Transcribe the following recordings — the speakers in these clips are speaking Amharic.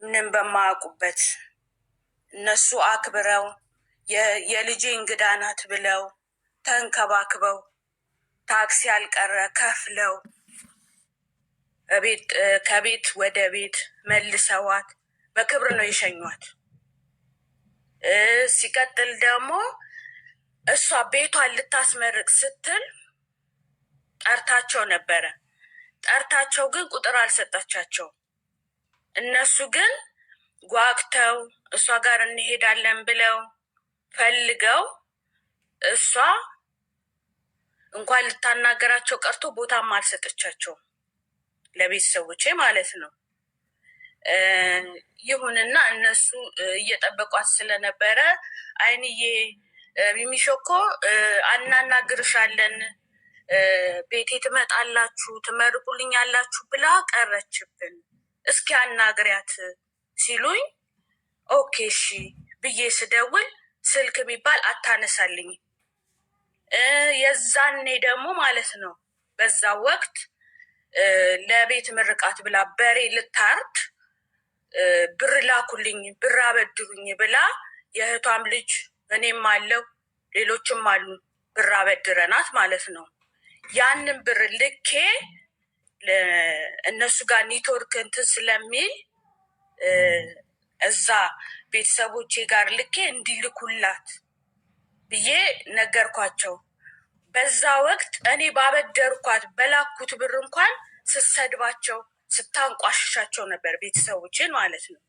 ምንም በማያውቁበት እነሱ አክብረው የልጄ እንግዳ ናት ብለው ተንከባክበው ታክሲ ያልቀረ ከፍለው ከቤት ወደ ቤት መልሰዋት በክብር ነው የሸኟት። ሲቀጥል ደግሞ እሷ ቤቷን ልታስመርቅ ስትል ጠርታቸው ነበረ። ጠርታቸው ግን ቁጥር አልሰጣቻቸው። እነሱ ግን ጓግተው እሷ ጋር እንሄዳለን ብለው ፈልገው እሷ እንኳን ልታናገራቸው ቀርቶ ቦታም አልሰጠቻቸው ለቤተሰቦቼ ማለት ነው። ይሁንና እነሱ እየጠበቋት ስለነበረ አይንዬ ሚሚሾኮ አናናግርሻለን፣ ቤቴ ትመጣላችሁ፣ ትመርቁልኛላችሁ ብላ ቀረችብን፣ እስኪ አናግሪያት ሲሉኝ ኦኬ እሺ ብዬ ስደውል ስልክ የሚባል አታነሳልኝ። የዛኔ ደግሞ ማለት ነው በዛ ወቅት ለቤት ምርቃት ብላ በሬ ልታርድ ብር ላኩልኝ፣ ብር አበድሩኝ ብላ የእህቷም ልጅ እኔም አለው ሌሎችም አሉ ብር አበድረናት ማለት ነው። ያንን ብር ልኬ እነሱ ጋር ኔትወርክ እንትን ስለሚል እዛ ቤተሰቦቼ ጋር ልኬ እንዲልኩላት ብዬ ነገርኳቸው። በዛ ወቅት እኔ ባበደርኳት በላኩት ብር እንኳን ስትሰድባቸው ስታንቋሽሻቸው ነበር ቤተሰቦችን ማለት ነው።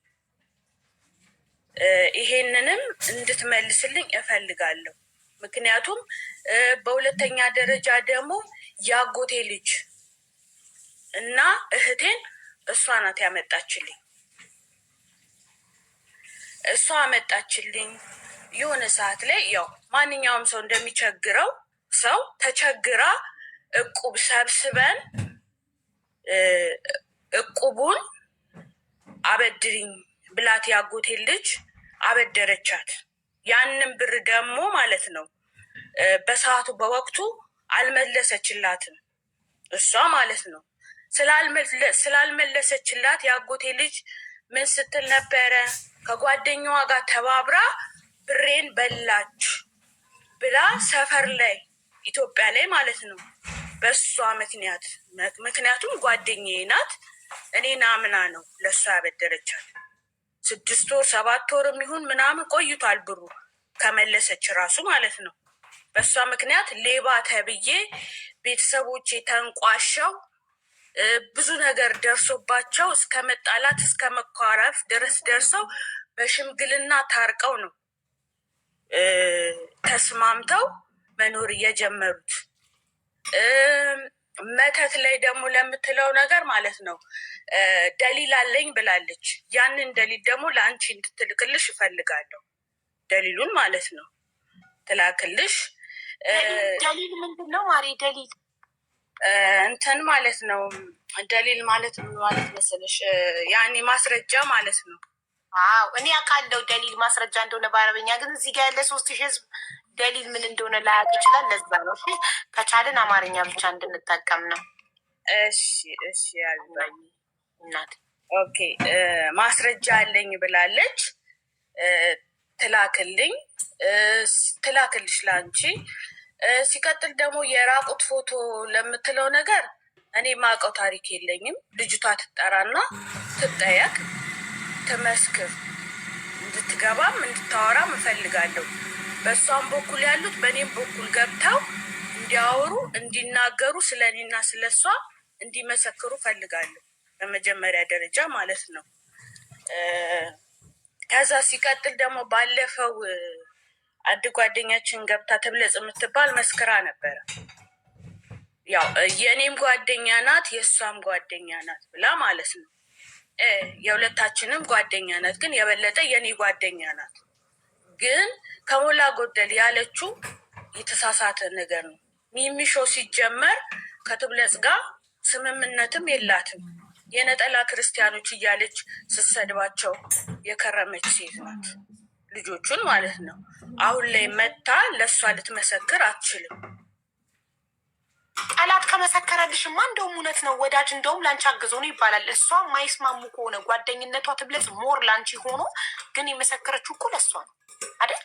ይሄንንም እንድትመልስልኝ እፈልጋለሁ። ምክንያቱም በሁለተኛ ደረጃ ደግሞ ያጎቴ ልጅ እና እህቴን እሷ ናት ያመጣችልኝ። እሷ አመጣችልኝ። የሆነ ሰዓት ላይ ያው ማንኛውም ሰው እንደሚቸግረው ሰው ተቸግራ እቁብ ሰብስበን እቁቡን አበድሪኝ ብላት ያጎቴ ልጅ አበደረቻት። ያንን ብር ደግሞ ማለት ነው በሰዓቱ በወቅቱ አልመለሰችላትም እሷ ማለት ነው። ስላልመለሰችላት ያጎቴ ልጅ ምን ስትል ነበረ? ከጓደኛዋ ጋር ተባብራ ብሬን በላች ብላ ሰፈር ላይ ኢትዮጵያ ላይ ማለት ነው በሷ ምክንያቱም ጓደኛዬ ናት፣ እኔን አምና ነው ለሷ ያበደረቻት። 6 ወር 7 ወር የሚሆን ምናምን ቆይቷል ብሩ ከመለሰች ራሱ ማለት ነው። በሷ ምክንያት ሌባ ተብዬ ቤተሰቦቼ ተንቋሸው ብዙ ነገር ደርሶባቸው እስከ መጣላት እስከ መኳረፍ ድረስ ደርሰው በሽምግልና ታርቀው ነው ተስማምተው መኖር የጀመሩት። መተት ላይ ደግሞ ለምትለው ነገር ማለት ነው ደሊል አለኝ ብላለች። ያንን ደሊል ደግሞ ለአንቺ እንድትልክልሽ እፈልጋለሁ። ደሊሉን ማለት ነው ትላክልሽ። ደሊል ምንድን ነው ማሪ? ደሊል እንትን ማለት ነው። ደሊል ማለት ማለት መሰለሽ ያኔ ማስረጃ ማለት ነው። አዎ እኔ አውቃለሁ ደሊል ማስረጃ እንደሆነ በአረበኛ፣ ግን እዚህ ጋር ያለ 3000 ህዝብ ደሊል ምን እንደሆነ ላያውቅ ይችላል። ለዛ ነው ከቻልን አማርኛ ብቻ እንድንጠቀም ነው። እሺ ያልባኝ እናት ኦኬ። ማስረጃ አለኝ ብላለች። ትላክልሽ ላንቺ። ሲቀጥል ደግሞ የራቁት ፎቶ ለምትለው ነገር እኔ ማውቀው ታሪክ የለኝም። ልጅቷ ትጠራና ትጠየቅ፣ ትመስክር። እንድትገባም እንድታወራም እፈልጋለሁ። በእሷም በኩል ያሉት በእኔም በኩል ገብተው እንዲያወሩ እንዲናገሩ፣ ስለ እኔና ስለ እሷ እንዲመሰክሩ እፈልጋለሁ በመጀመሪያ ደረጃ ማለት ነው። ከዛ ሲቀጥል ደግሞ ባለፈው አንድ ጓደኛችን ገብታ ትብለጽ የምትባል መስክራ ነበረ። ያው የእኔም ጓደኛ ናት የእሷም ጓደኛ ናት ብላ ማለት ነው። የሁለታችንም ጓደኛ ናት፣ ግን የበለጠ የኔ ጓደኛ ናት። ግን ከሞላ ጎደል ያለችው የተሳሳተ ነገር ነው። ሚሚሾ ሲጀመር ከትብለጽ ጋር ስምምነትም የላትም። የነጠላ ክርስቲያኖች እያለች ስትሰድባቸው የከረመች ሴት ናት፣ ልጆቹን ማለት ነው። አሁን ላይ መታ ለእሷ ልትመሰክር አትችልም። ጠላት ከመሰከረልሽማ እንደውም እውነት ነው ወዳጅ እንደውም ላንቺ አግዞ ነው ይባላል። እሷ የማይስማሙ ከሆነ ጓደኝነቷ ትብለጽ ሞር ላንቺ ሆኖ ግን የመሰከረችው እኮ ለእሷ ነው አይደል?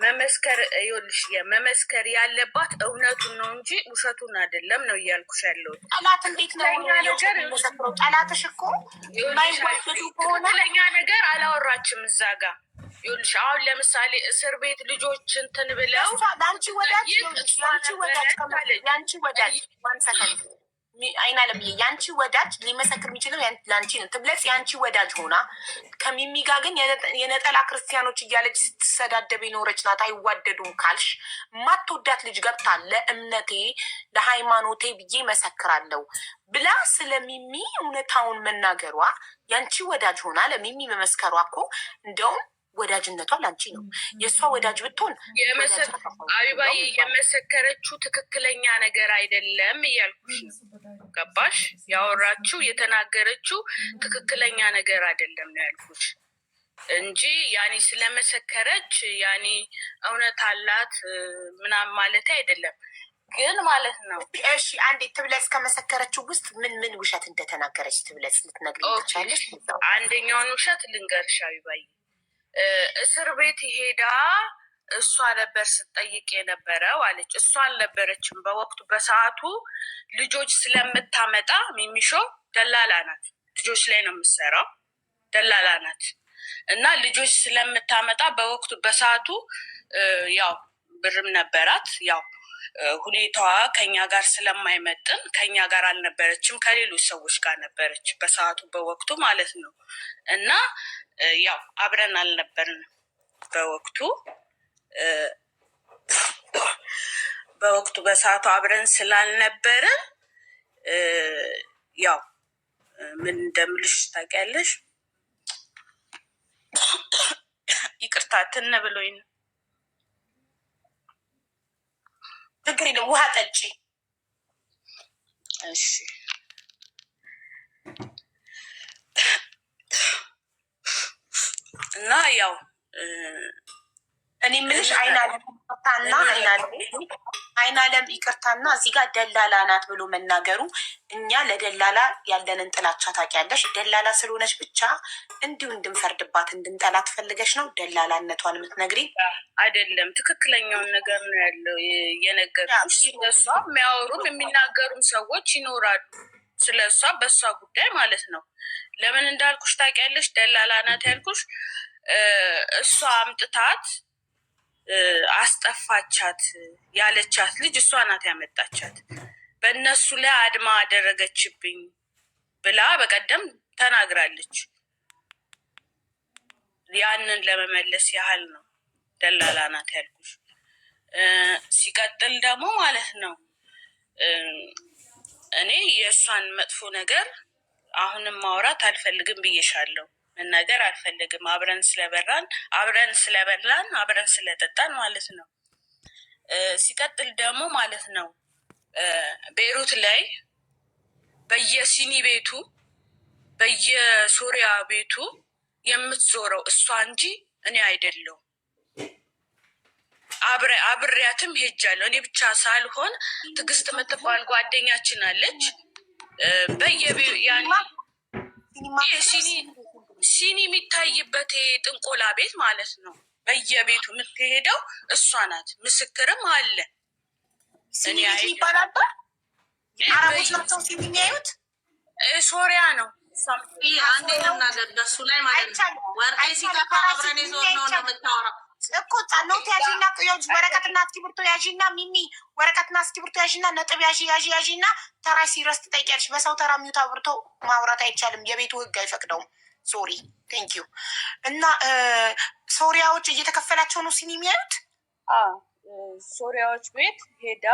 መመስከር ይኸውልሽ፣ መመስከር ያለባት እውነቱን ነው እንጂ ውሸቱን አይደለም ነው እያልኩሽ ያለው። ጠላት እንዴት ነው የሚመሰክረው? ጠላትሽ እኮ የማይዋደዱ ከሆነ ትክክለኛ ነገር አላወራችም እዛ ጋር። ይኸውልሽ አሁን ለምሳሌ እስር ቤት ልጆች እንትን ብለው ለአንቺ ወዳጅ ያንቺ ወዳጅ ዋንሰከል አይና ለምዬ ያንቺ ወዳጅ ሊመሰክር የሚችለው ለአንቺ ነው። ትብለጽ ያንቺ ወዳጅ ሆና ከሚሚ ጋር ግን የነጠላ ክርስቲያኖች እያለች ስትሰዳደብ የኖረች ናት። አይዋደዱም ካልሽ ማትወዳት ልጅ ገብታ ለእምነቴ ለሃይማኖቴ ብዬ መሰክራለሁ ብላ ስለሚሚ እውነታውን መናገሯ ያንቺ ወዳጅ ሆና ለሚሚ መመስከሯ እኮ እንደውም ወዳጅነቷ ላንቺ ነው። የእሷ ወዳጅ ብትሆን አቢባዬ የመሰከረችው ትክክለኛ ነገር አይደለም እያልኩሽ ገባሽ? ያወራችው የተናገረችው ትክክለኛ ነገር አይደለም ነው ያልኩሽ እንጂ ያኔ ስለመሰከረች ያኔ እውነት አላት ምናምን ማለት አይደለም። ግን ማለት ነው። እሺ አንዴ ትብለጽ ከመሰከረችው ውስጥ ምን ምን ውሸት እንደተናገረች ትብለጽ ልትነግሪኝ ትችያለሽ? አንደኛውን ውሸት ልንገርሽ አቢባዬ። እስር ቤት ሄዳ እሷ ነበር ስትጠይቅ የነበረው አለች። እሷ አልነበረችም በወቅቱ። በሰዓቱ ልጆች ስለምታመጣ ሚሚሾ ደላላ ናት፣ ልጆች ላይ ነው የምትሰራው፣ ደላላ ናት እና ልጆች ስለምታመጣ በወቅቱ በሰዓቱ ያው ብርም ነበራት። ያው ሁኔታዋ ከኛ ጋር ስለማይመጥን ከኛ ጋር አልነበረችም፣ ከሌሎች ሰዎች ጋር ነበረች በሰዓቱ በወቅቱ ማለት ነው። እና ያው አብረን አልነበርን በወቅቱ በሰዓቱ አብረን ስላልነበርን ያው ምን እንደምልሽ ታውቂያለሽ። ይቅርታ ትን ብሎኝ ነው። ችግር የለም ውሃ ጠጪ። እሺ እና ያው እኔ የምልሽ አይናለም ይቅርታና እዚህ ጋር ደላላ ናት ብሎ መናገሩ እኛ ለደላላ ያለንን ጥላቻ ታውቂያለሽ። ደላላ ስለሆነች ብቻ እንዲሁ እንድንፈርድባት እንድንጠላት ፈልገሽ ነው ደላላነቷን የምትነግሪኝ? አይደለም፣ ትክክለኛውን ነገር ነው ያለው የነገርኩሽ። ስለሷ የሚያወሩም የሚናገሩም ሰዎች ይኖራሉ፣ ስለሷ በሷ ጉዳይ ማለት ነው። ለምን እንዳልኩሽ ታውቂያለሽ? ደላላ ናት ያልኩሽ እሷ አምጥታት አስጠፋቻት ያለቻት ልጅ እሷ ናት ያመጣቻት። በእነሱ ላይ አድማ አደረገችብኝ ብላ በቀደም ተናግራለች። ያንን ለመመለስ ያህል ነው ደላላ ናት ያልኩሽ። ሲቀጥል ደግሞ ማለት ነው እኔ የእሷን መጥፎ ነገር አሁንም ማውራት አልፈልግም ብዬሻለሁ። መናገር አልፈልግም። አብረን ስለበላን አብረን ስለጠጣን ማለት ነው። ሲቀጥል ደግሞ ማለት ነው ቤይሩት ላይ በየሲኒ ቤቱ በየሶሪያ ቤቱ የምትዞረው እሷ እንጂ እኔ አይደለሁም። አብሬያትም ሄጃለሁ። እኔ ብቻ ሳልሆን ትዕግስት የምትባል ጓደኛችን አለች። ሲኒ የሚታይበት ጥንቆላ ቤት ማለት ነው። በየቤቱ የምትሄደው እሷ ናት። ምስክርም አለ። ይባላል አረቦች ናቸው ሲኒ የሚያዩት። ሶሪያ ነው። አንዴ ነገር በሱ ላይ ማለት ነው። ወርቄ ሲጠፋ አብረን የዞር ነው የምታወራው እኮ ኖት ያዥና ወረቀትና እስክሪብቶ ያዥና ሚሚ ወረቀትና እስክሪብቶ ያዥና ነጥብ ያዥና ተራ ሲረስ ትጠይቂያለሽ። በሰው ተራ ሚዩት አብርቶ ማውራት አይቻልም። የቤቱ ህግ አይፈቅደውም። ሶሪ ቴንክ ዩ። እና ሶሪያዎች እየተከፈላቸው ነው ሲኒ የሚያዩት። ሶሪያዎች ቤት ሄዳ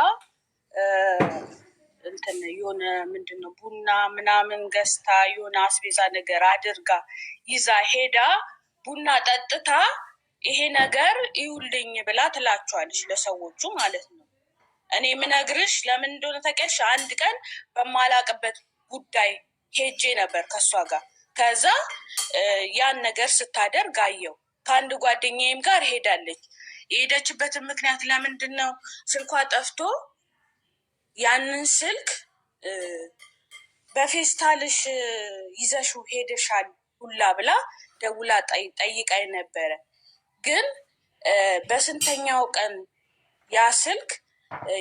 እንትን የሆነ ምንድን ነው ቡና ምናምን ገዝታ የሆነ አስቤዛ ነገር አድርጋ ይዛ ሄዳ ቡና ጠጥታ ይሄ ነገር ይውልኝ ብላ ትላቸዋለች ለሰዎቹ ማለት ነው። እኔ ምነግርሽ ለምን እንደሆነ ታውቂያለሽ? አንድ ቀን በማላቅበት ጉዳይ ሄጄ ነበር ከእሷ ጋር። ከዛ ያን ነገር ስታደርግ አየው። ከአንድ ጓደኛዬም ጋር ሄዳለች። የሄደችበትን ምክንያት ለምንድን ነው? ስልኳ ጠፍቶ ያንን ስልክ በፌስታልሽ ይዘሽው ሄደሻል ሁላ ብላ ደውላ ጠይቃኝ ነበረ። ግን በስንተኛው ቀን ያ ስልክ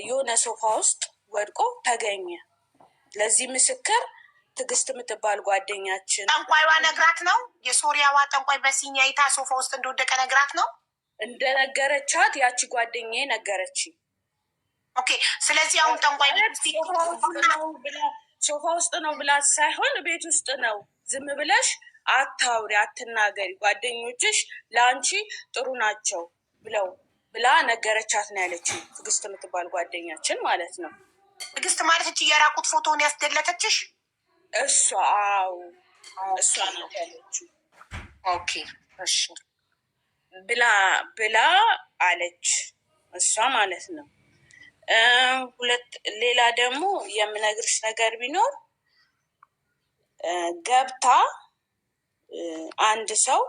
የሆነ ሶፋ ውስጥ ወድቆ ተገኘ። ለዚህ ምስክር ትዕግስት የምትባል ጓደኛችን ጠንቋይዋ ነግራት ነው። የሶሪያዋ ጠንቋይ በሲኒ አይታ ሶፋ ውስጥ እንደወደቀ ነግራት ነው እንደነገረቻት ያቺ ጓደኛዬ ነገረች። ኦኬ። ስለዚህ አሁን ጠንቋይ ሶፋ ውስጥ ነው ብላት ሳይሆን ቤት ውስጥ ነው። ዝም ብለሽ አታውሪ፣ አትናገሪ፣ ጓደኞችሽ ለአንቺ ጥሩ ናቸው ብላ ነገረቻት ነው ያለችው። ትዕግስት የምትባል ጓደኛችን ማለት ነው። ትዕግስት ማለት እቺ የራቁት ፎቶውን ያስደለተችሽ እሷ? አዎ እሷ ናት ያለችው። ኦኬ እሺ ብላ አለች እሷ ማለት ነው። ሌላ ደግሞ የምነግርሽ ነገር ቢኖር ገብታ አንድ ሰው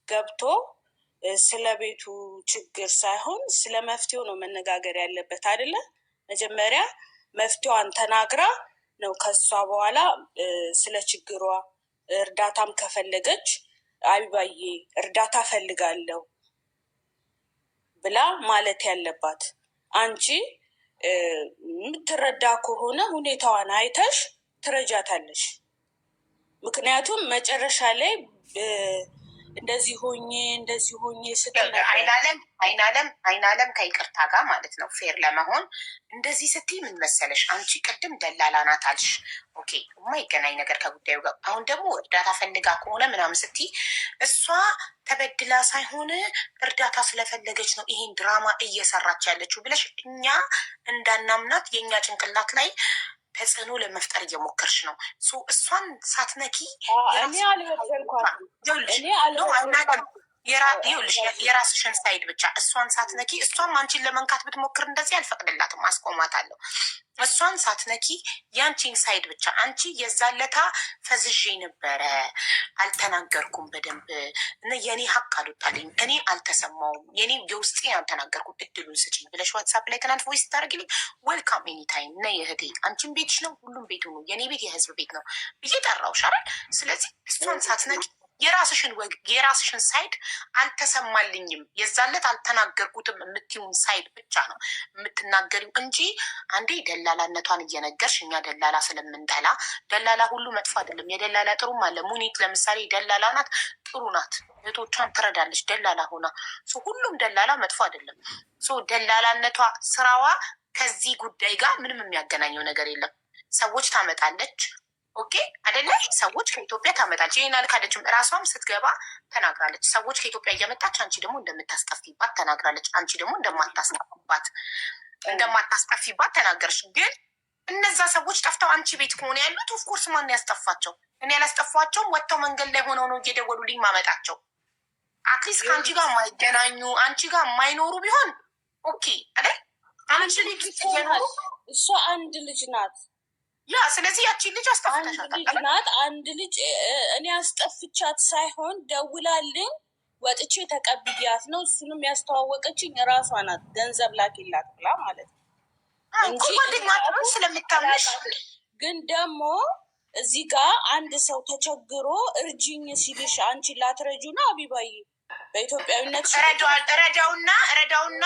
ገብቶ ስለ ቤቱ ችግር ሳይሆን ስለ መፍትሄው ነው መነጋገር ያለበት አይደለ? መጀመሪያ መፍትሄዋን ተናግራ ነው ከሷ በኋላ ስለ ችግሯ እርዳታም ከፈለገች አቢባዬ እርዳታ ፈልጋለሁ ብላ ማለት ያለባት። አንቺ የምትረዳ ከሆነ ሁኔታዋን አይተሽ ትረጃታለሽ። ምክንያቱም መጨረሻ ላይ እንደዚህ ሆኜ ስትል አይናለም ከይቅርታ ጋር ማለት ነው ፌር ለመሆን እንደዚህ ስትይ ምን መሰለሽ፣ አንቺ ቅድም ደላላ ናት አልሽ። ኦኬ የማይገናኝ ነገር ከጉዳዩ ጋር። አሁን ደግሞ እርዳታ ፈልጋ ከሆነ ምናምን ስትይ እሷ ተበድላ ሳይሆን እርዳታ ስለፈለገች ነው ይሄን ድራማ እየሰራች ያለችው ብለሽ እኛ እንዳናምናት የእኛ ጭንቅላት ላይ ተጽዕኖ ለመፍጠር እየሞከርሽ ነው። እሷን ሳትነኪ የራስሽን ሳይድ ብቻ እሷን ሳትነኪ፣ እሷም አንቺን ለመንካት ብትሞክር እንደዚህ አልፈቅድላትም፣ አስቆማታለሁ። እሷን ሳትነኪ የአንቺን ሳይድ ብቻ። አንቺ የዛለታ ፈዝዤ ነበረ አልተናገርኩም በደንብ እና የኔ ሀቅ አልወጣልኝ፣ እኔ አልተሰማውም፣ የኔ የውስጤ አልተናገርኩም፣ እድሉን ስጪኝ ብለሽ ዋትሳፕ ላይ ትናንት ቮይስ ስታደርግልኝ ዌልካም ኤኒታይም ነይ እህቴ፣ አንቺን ቤትሽ ነው፣ ሁሉም ቤቱ ነው፣ የኔ ቤት የህዝብ ቤት ነው ብዬ ጠራውሽ አይደል? ስለዚህ እሷን ሳትነኪ የራስሽን ሳይድ አልተሰማልኝም፣ የዛለት አልተናገርኩትም የምትይውን ሳይድ ብቻ ነው የምትናገሪው እንጂ አንዴ ደላላነቷን እየነገርሽ እኛ ደላላ ስለምንጠላ፣ ደላላ ሁሉ መጥፎ አይደለም፣ የደላላ ጥሩም አለ። ሙኒት ለምሳሌ ደላላ ናት፣ ጥሩ ናት፣ እህቶቿን ትረዳለች ደላላ ሆና። ሁሉም ደላላ መጥፎ አይደለም። ደላላነቷ ስራዋ ከዚህ ጉዳይ ጋር ምንም የሚያገናኘው ነገር የለም። ሰዎች ታመጣለች ኦኬ አይደለ? ሰዎች ከኢትዮጵያ ታመጣለች። ይሄን አልካደችም። እራሷም ስትገባ ተናግራለች። ሰዎች ከኢትዮጵያ እየመጣች አንቺ ደግሞ እንደምታስጠፊባት ተናግራለች። አንቺ ደግሞ እንደማታስጠፊባት ተናገርሽ። ግን እነዛ ሰዎች ጠፍተው አንቺ ቤት ከሆነ ያሉት ኦፍኮርስ ማን ያስጠፋቸው? እኔ ያላስጠፏቸውም። ወጥተው መንገድ ላይ ሆነው ነው እየደወሉልኝ ማመጣቸው። አትሊስት ከአንቺ ጋር የማይገናኙ አንቺ ጋር የማይኖሩ ቢሆን ኦኬ አይደል? እሷ አንድ ልጅ ናት። ያ ስለዚህ ያቺን ልጅ አስጠፍተሻታል። አንድ ልጅ እኔ አስጠፍቻት ሳይሆን ደውላልኝ ወጥቼ ተቀብያት ነው። እሱንም ያስተዋወቀችኝ ራሷ ናት፣ ገንዘብ ላኪላት ብላ ማለት ነው እንጂ ስለምታምንሽ። ግን ደግሞ እዚህ ጋር አንድ ሰው ተቸግሮ እርጅኝ ሲልሽ አንቺ ላትረጁ ነው አቢባዬ። በኢትዮጵያዊነት ረዳውና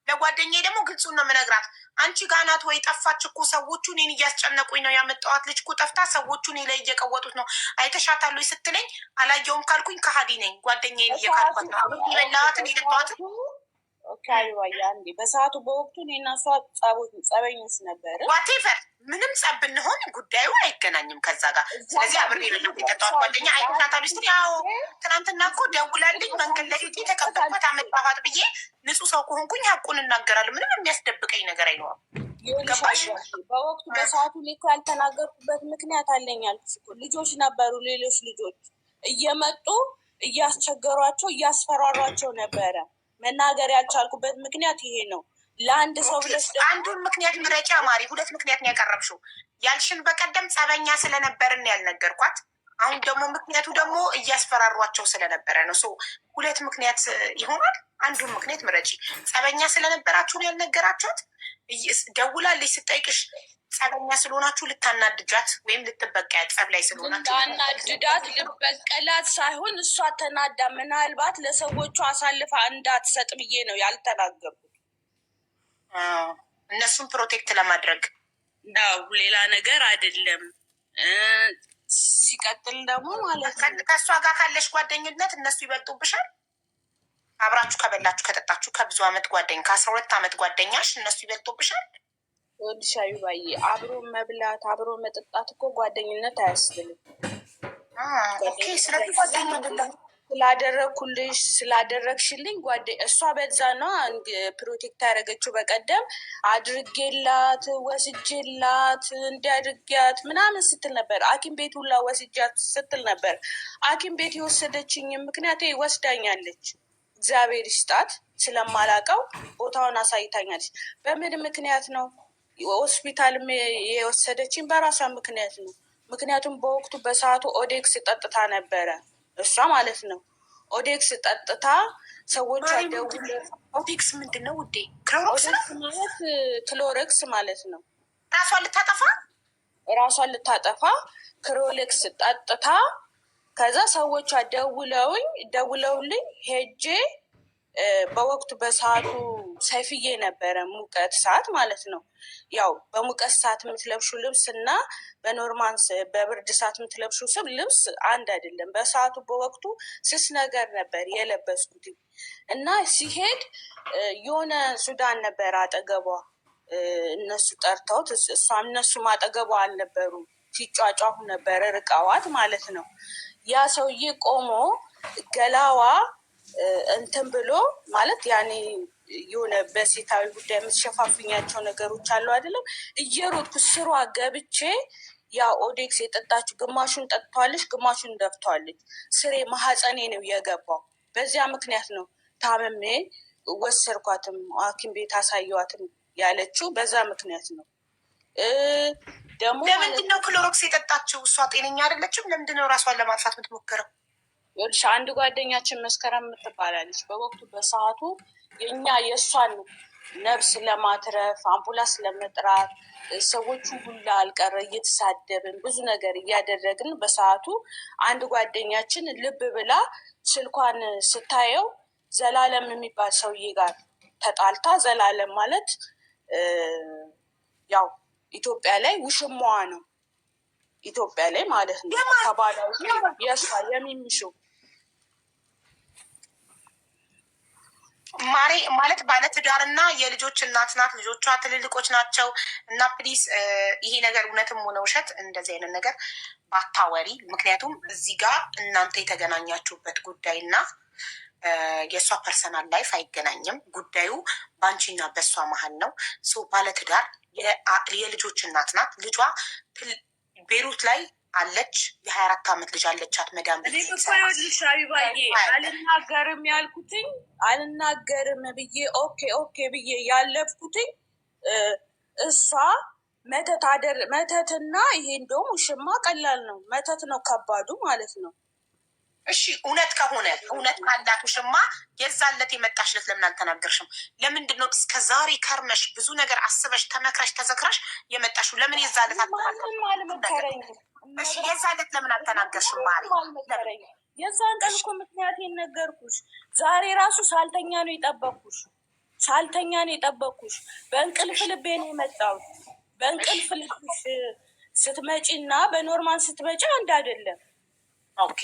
ለጓደኛዬ ደግሞ ግልጹን ነው የምነግራት። አንቺ ጋር ናት ወይ? ጠፋች እኮ ሰዎቹ እኔን እያስጨነቁኝ ነው። ያመጣዋት ልጅ እኮ ጠፍታ ሰዎቹ እኔ ላይ እየቀወጡት ነው። አይተሻታለሁ ስትለኝ አላየውም ካልኩኝ ከሀዲ ነኝ። ጓደኛዬን እየካልኳት ነው። የበላዋትን የጠጣዋትን አንዴ በሰዓቱ በወቅቱ እኔና እሷ ጸበኞች ነበር። ዋቴቨር ምንም ጸብ ብንሆን ጉዳዩ አይገናኝም ከዛ ጋር። ስለዚህ አብሬ የበላሁት የጠጣዋት ጓደኛ አይተሻታለሁ ስትለኝ ያው ትናንትና እኮ ደውላልኝ መንገድ ላይ የተቀበልኳት አመጣኋት ብዬ ንጹህ ሰው ከሆንኩኝ ሀቁን እናገራለሁ። ምንም የሚያስደብቀኝ ነገር አይኖርም። በወቅቱ በሰዓቱ ሊኮ ያልተናገርኩበት ምክንያት አለኝ ያልኩሽ እኮ ልጆች ነበሩ። ሌሎች ልጆች እየመጡ እያስቸገሯቸው እያስፈራሯቸው ነበረ። መናገር ያልቻልኩበት ምክንያት ይሄ ነው። ለአንድ ሰው ብለሽ አንዱን ምክንያት ምረጫ ማሪ። ሁለት ምክንያት ነው ያቀረብሽው። ያልሽን በቀደም ጸበኛ ስለነበርን ያልነገርኳት፣ አሁን ደግሞ ምክንያቱ ደግሞ እያስፈራሯቸው ስለነበረ ነው። ሁለት ምክንያት ይሆናል። አንዱን ምክንያት ምረጪ። ጸበኛ ስለነበራችሁን ያልነገራችሁት ደውላለች ስጠይቅሽ ጸበኛ ስለሆናችሁ ልታናድጃት ወይም ልትበቀያት ጸብ ላይ ስለሆናችሁ ልታናድዳት ልበቀላት ሳይሆን እሷ ተናዳ ምናልባት ለሰዎቹ አሳልፋ እንዳትሰጥ ብዬ ነው ያልተናገርኩት። እነሱን ፕሮቴክት ለማድረግ ነው፣ ሌላ ነገር አይደለም። ሲቀጥል ደግሞ ማለት ነው ከእሷ ጋር ካለሽ ጓደኝነት እነሱ ይበልጡብሻል። አብራችሁ ከበላችሁ ከጠጣችሁ ከብዙ አመት ጓደኛ ከ12 አመት ጓደኛሽ እነሱ ይበልጡብሻል። ወልሻዩ ባዬ አብሮ መብላት አብሮ መጠጣት እኮ ጓደኝነት አያስብልም። ኦኬ ስለዚህ ጓደኝነት ስላደረግኩልሽ ስላደረግሽልኝ እሷ በዛ ነው ፕሮቴክት ያደረገችው። በቀደም አድርጌላት ወስጄላት እንዲያድርጊያት ምናምን ስትል ነበር። ሐኪም ቤት ሁላ ወስጃት ስትል ነበር። ሐኪም ቤት የወሰደችኝ ምክንያት ወስዳኛለች። እግዚአብሔር ይስጣት። ስለማላቀው ቦታውን አሳይታኛለች። በምን ምክንያት ነው ሆስፒታልም የወሰደችኝ? በራሷ ምክንያት ነው። ምክንያቱም በወቅቱ በሰዓቱ ኦዴክስ ጠጥታ ነበረ እሷ ማለት ነው። ኦዴክስ ጠጥታ ሰዎች ኦዴክስ ምንድን ነው ውዴ? ኦዴክስ ማለት ክሎሬክስ ማለት ነው። ራሷን ልታጠፋ ክሎሬክስ ጠጥታ ከዛ ሰዎች ደውለውልኝ ሄጄ በወቅቱ በሰዓቱ ሰይፍዬ ነበረ ሙቀት ሰዓት ማለት ነው። ያው በሙቀት ሰዓት የምትለብሹ ልብስ እና በኖርማል በብርድ ሰዓት የምትለብሹ ልብስ አንድ አይደለም። በሰዓቱ በወቅቱ ስስ ነገር ነበር የለበስኩት እና ሲሄድ የሆነ ሱዳን ነበር አጠገቧ። እነሱ ጠርተውት እነሱም አጠገቧ አልነበሩ፣ ሲጫጫሁ ነበረ ርቀዋት ማለት ነው። ያ ሰውዬ ቆሞ ገላዋ እንትን ብሎ ማለት ያኔ የሆነ በሴታዊ ጉዳይ የምትሸፋፍኛቸው ነገሮች አሉ አይደለም። እየሮጥኩ ስሯ ገብቼ ያ ኦዴክስ የጠጣችው ግማሹን ጠጥተዋለች፣ ግማሹን ደፍተዋለች። ስሬ ማህፀኔ ነው የገባው። በዚያ ምክንያት ነው ታመሜ ወሰድኳትም ሐኪም ቤት አሳየዋትም ያለችው በዛ ምክንያት ነው። ደግሞ ለምንድነው ክሎሮክስ የጠጣችው? እሷ ጤነኛ አይደለችም። ለምንድነው ራሷን ለማጥፋት የምትሞክረው? አንድ ጓደኛችን መስከረም የምትባላለች በወቅቱ በሰዓቱ የእሷን ነብስ ለማትረፍ አምቡላንስ ለመጥራት ሰዎቹ ሁላ አልቀረ እየተሳደብን ብዙ ነገር እያደረግን በሰዓቱ አንድ ጓደኛችን ልብ ብላ ስልኳን ስታየው ዘላለም የሚባል ሰውዬ ጋር ተጣልታ፣ ዘላለም ማለት ያው ኢትዮጵያ ላይ ውሽማዋ ነው። ኢትዮጵያ ላይ ማለት ነው። ከባላው የእሷ የሚምሽው ማሬ ማለት ባለትዳርና የልጆች እናት ናት። ልጆቿ ትልልቆች ናቸው። እና ፕሊዝ ይሄ ነገር እውነትም ሆነ ውሸት እንደዚህ አይነት ነገር ባታወሪ። ምክንያቱም እዚህ ጋር እናንተ የተገናኛችሁበት ጉዳይ እና የእሷ ፐርሰናል ላይፍ አይገናኝም። ጉዳዩ በአንቺና በእሷ መሀል ነው። ባለትዳር የልጆች እናት ናት። ልጇ ቤሩት ላይ አለች። የ24 ዓመት ልጅ አለቻት። መዳም አልናገርም ያልኩትኝ አልናገርም ብዬ ኦኬ ብዬ ያለፍኩትኝ እሷ መተትና ይሄ እንደውም ውሽማ ቀላል ነው። መተት ነው ከባዱ ማለት ነው። እሺ እውነት ከሆነ እውነት ካላት ውሽማ የዛለት የመጣሽለት ለምን አልተናገርሽም? ለምንድን ነው እስከ ዛሬ ከርመሽ ብዙ ነገር አስበሽ ተመክረሽ ተዘክረሽ የመጣሽው? ለምን የዛለት የዛለት ለምን አልተናገርሽም? ማሪ የዛን ቀን እኮ ምክንያት የነገርኩሽ። ዛሬ ራሱ ሳልተኛ ነው የጠበቅኩሽ። በእንቅልፍ ልቤ ነው የመጣሁት። በእንቅልፍ ልብሽ ስትመጪ እና በኖርማል ስትመጪ አንድ አይደለም። ኦኬ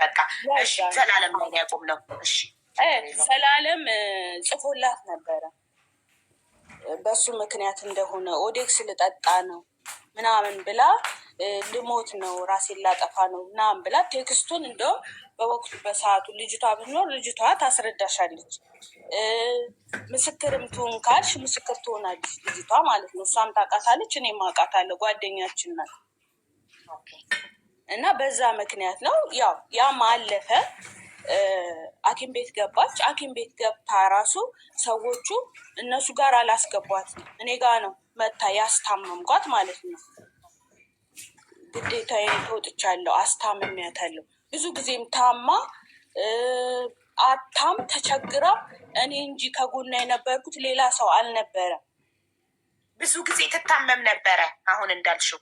በቃ እሺ። ዘላለም ላይ ያቆም ነው። እሺ ዘላለም ጽፎላት ነበረ በሱ ምክንያት እንደሆነ ኦዴክስ ልጠጣ ነው ምናምን ብላ ልሞት ነው ራሴን ላጠፋ ነው ምናምን ብላ ቴክስቱን እንደውም በወቅቱ በሰዓቱ ልጅቷ ብትኖር ልጅቷ ታስረዳሻለች። ምስክርም ትሆን ካልሽ ምስክር ትሆናለች ልጅቷ ማለት ነው። እሷም ታውቃታለች፣ እኔም አውቃታለሁ። ጓደኛችን ናት። እና በዛ ምክንያት ነው ያም አለፈ። ሐኪም ቤት ገባች። ሐኪም ቤት ገብታ ራሱ ሰዎቹ እነሱ ጋር አላስገቧት፣ እኔ ጋር ነው መታ ያስታመምኳት ማለት ነው። ግዴታዬን ተወጥቻለሁ፣ አስታምሚያታለሁ። ብዙ ጊዜም ታማ አታም ተቸግራ እኔ እንጂ ከጎና የነበርኩት ሌላ ሰው አልነበረም። ብዙ ጊዜ ትታመም ነበረ። አሁን እንዳልሽው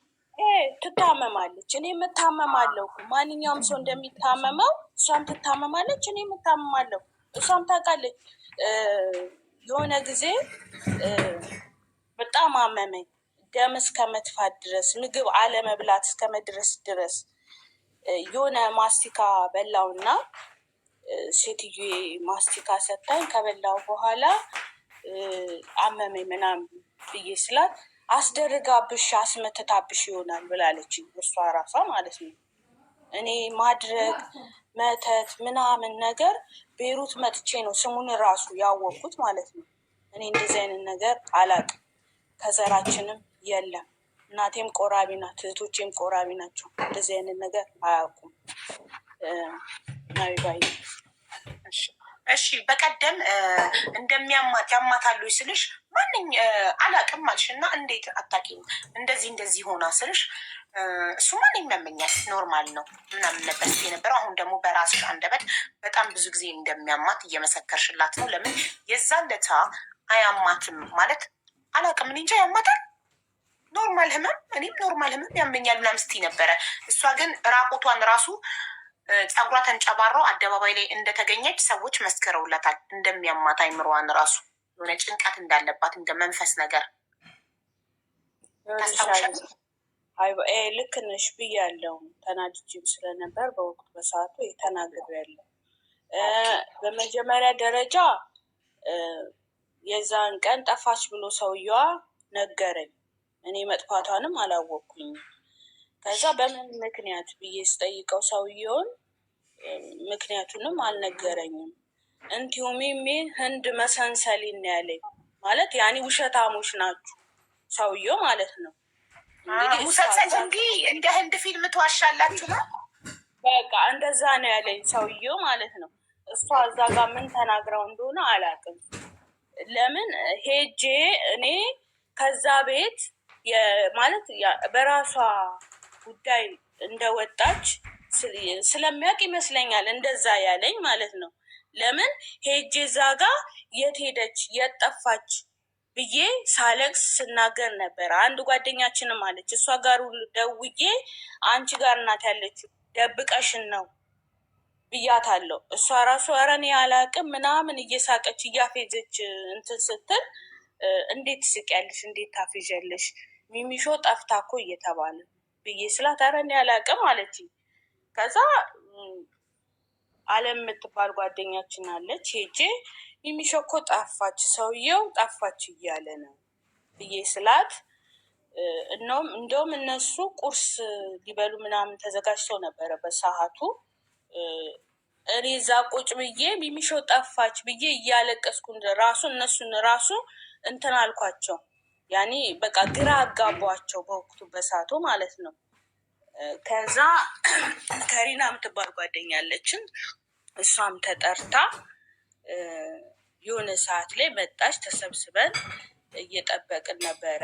ትታመማለች። እኔ የምታመማለሁ። ማንኛውም ሰው እንደሚታመመው እሷም ትታመማለች፣ እኔ የምታመማለሁ። እሷም ታውቃለች። የሆነ ጊዜ በጣም አመመኝ፣ ደም እስከ መጥፋት ድረስ፣ ምግብ አለመብላት እስከ መድረስ ድረስ የሆነ ማስቲካ በላውና ሴትዮ ማስቲካ ሰታኝ ከበላው በኋላ አመመኝ ምናምን ብዬ ስላት አስደርጋብሽ አስመትታብሽ ይሆናል ብላለች። እሷ ራሷ ማለት ነው። እኔ ማድረግ መተት ምናምን ነገር ቤሩት መጥቼ ነው ስሙን ራሱ ያወቅኩት ማለት ነው። እኔ እንደዚህ አይነት ነገር አላውቅም። ከዘራችንም የለም። እናቴም ቆራቢ ናት፣ እህቶቼም ቆራቢ ናቸው። እንደዚህ አይነት ነገር አያውቁም። ናቢባይ እሺ፣ በቀደም እንደሚያማት ያማታሉ ስልሽ አላቅም አልሽ እና እንዴት አታውቂም? እንደዚህ ሆና ስልሽ እሱ ማንኛውም ያመኛል ኖርማል ነው ምናምን ነበር የነበረው። አሁን ደግሞ በራስሽ አንደበት በጣም ብዙ ጊዜ እንደሚያማት እየመሰከርሽላት ነው። ለምን የዛን ለታ አያማትም ማለት አላቅም። እኔ እንጃ ያማታል። ኖርማል ህመም፣ እኔም ኖርማል ህመም ያመኛል ምናምን ስትይ ነበረ። እሷ ግን ራቁቷን ራሱ ፀጉሯ ተንጨባሮ አደባባይ ላይ እንደተገኘች ሰዎች መስክረውላታል። እንደሚያማት አይምሮዋን ራሱ የሆነ ጭንቀት እንዳለባት እንደ መንፈስ ነገር ልክ ነሽ ብያለሁ። ተናድጄም ስለነበር በወቅቱ በሰዓቱ ተናግሬያለሁ። በመጀመሪያ ደረጃ የዛን ቀን ጠፋች ብሎ ሰውየዋ ነገረኝ። እኔ መጥፋቷንም አላወቅኩኝም። ከዛ በምን ምክንያት ብዬ ስጠይቀው ሰውየውን ምክንያቱንም አልነገረኝም። እንቲሁሜ ህንድ መሰንሰሊን ያለኝ ማለት ያኔ ውሸታሞች ናችሁ ሰውየው ማለት ነው። ሙሰልሰል እንዲህ እንደ ህንድ ፊልም ትዋሻላችሁ ነው። በቃ እንደዛ ነው ያለኝ ሰውየው ማለት ነው። እሷ እዛ ጋር ምን ተናግረው እንደሆነ አላውቅም። ለምን ሄጄ እኔ ከዛ ቤት ማለት በራሷ የት እንደወጣች ስለሚያውቅ ይመስለኛል እንደዛ ያለኝ ማለት ነው። ለምን ሄጄ እዛ ጋር የት ሄደች የት ጠፋች ብዬ ሳለቅስ ስናገር ነበር። አንድ ጓደኛችንም አለች፣ እሷ ጋር ሁሉ ደውዬ አንቺ ጋር እናት ያለችው ደብቀሽን ነው ብያታለሁ። እሷ ራሱ ኧረ እኔ አላቅም ምናምን እየሳቀች እያፌዘች እንትን ስትል እንዴት ትስቂያለሽ? እንዴት ታፌዣለሽ? ሚሚሾ ጠፍታ እኮ እየተባለ ብዬ ስላት ኧረ እኔ አላቅም አለችኝ። ከዛ አለም የምትባል ጓደኛችን አለች። ሄጄ ሚሚሾ እኮ ጠፋች፣ ሰውየው ጠፋች እያለ ነው ብዬ ስላት እንደውም እነሱ ቁርስ ሊበሉ ምናምን ተዘጋጅተው ነበረ በሰዓቱ። እኔ እዛ ቁጭ ብዬ ሚሚሾ ጠፋች ብዬ እያለቀስኩ ራሱ እነሱን ራሱ እንትን አልኳቸው። ያኔ በቃ ግራ አጋቧቸው በወቅቱ በሰዓቱ ማለት ነው። ከዛ ከሪና የምትባል ጓደኛለችን፣ እሷም ተጠርታ የሆነ ሰዓት ላይ መጣች። ተሰብስበን እየጠበቅን ነበረ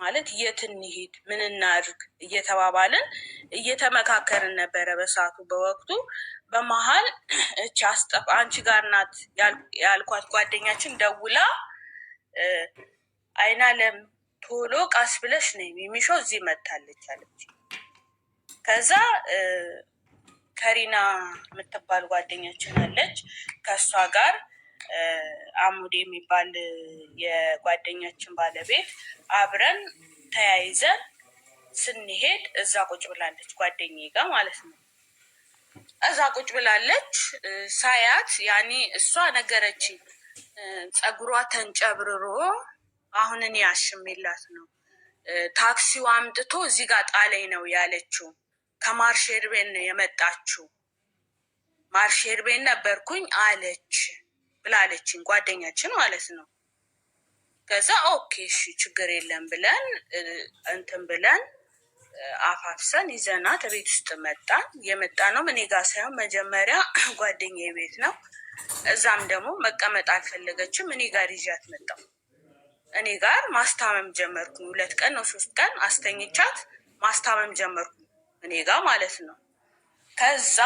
ማለት የት እንሂድ ምን እናድርግ እየተባባልን እየተመካከርን ነበረ በሰዓቱ በወቅቱ። በመሀል እቺ አንቺ ጋር ናት ያልኳት ጓደኛችን ደውላ አይናለም ቶሎ ቃስ ብለሽ ነይ ሚሚሾ እዚህ መታለች አለች። ከዛ ከሪና የምትባል ጓደኛችን አለች፣ ከእሷ ጋር አሙዴ የሚባል የጓደኛችን ባለቤት አብረን ተያይዘን ስንሄድ እዛ ቁጭ ብላለች፣ ጓደኛዬ ጋር ማለት ነው። እዛ ቁጭ ብላለች ሳያት ያኔ እሷ ነገረችኝ። ፀጉሯ ተንጨብርሮ አሁን እኔ አሽሜላት ነው ታክሲው አምጥቶ እዚህ ጋር ጣለኝ ነው ያለችው። ከማርሼርቤን ነው የመጣችው፣ ማርሼርቤን ነበርኩኝ አለች ብላለችኝ ጓደኛችን ማለት ነው። ከዛ ኦኬ እሺ ችግር የለም ብለን እንትን ብለን አፋፍሰን ይዘናት ቤት ውስጥ መጣን። የመጣ ነው እኔ ጋር ሳይሆን መጀመሪያ ጓደኛዬ ቤት ነው። እዛም ደግሞ መቀመጥ አልፈለገችም። እኔ ጋር ይዣት መጣሁ። እኔ ጋር ማስታመም ጀመርኩ። 2 ቀን ነው 3 ቀን አስተኝቻት ማስታመም ጀመርኩ እኔ ጋር ማለት ነው። ከዛ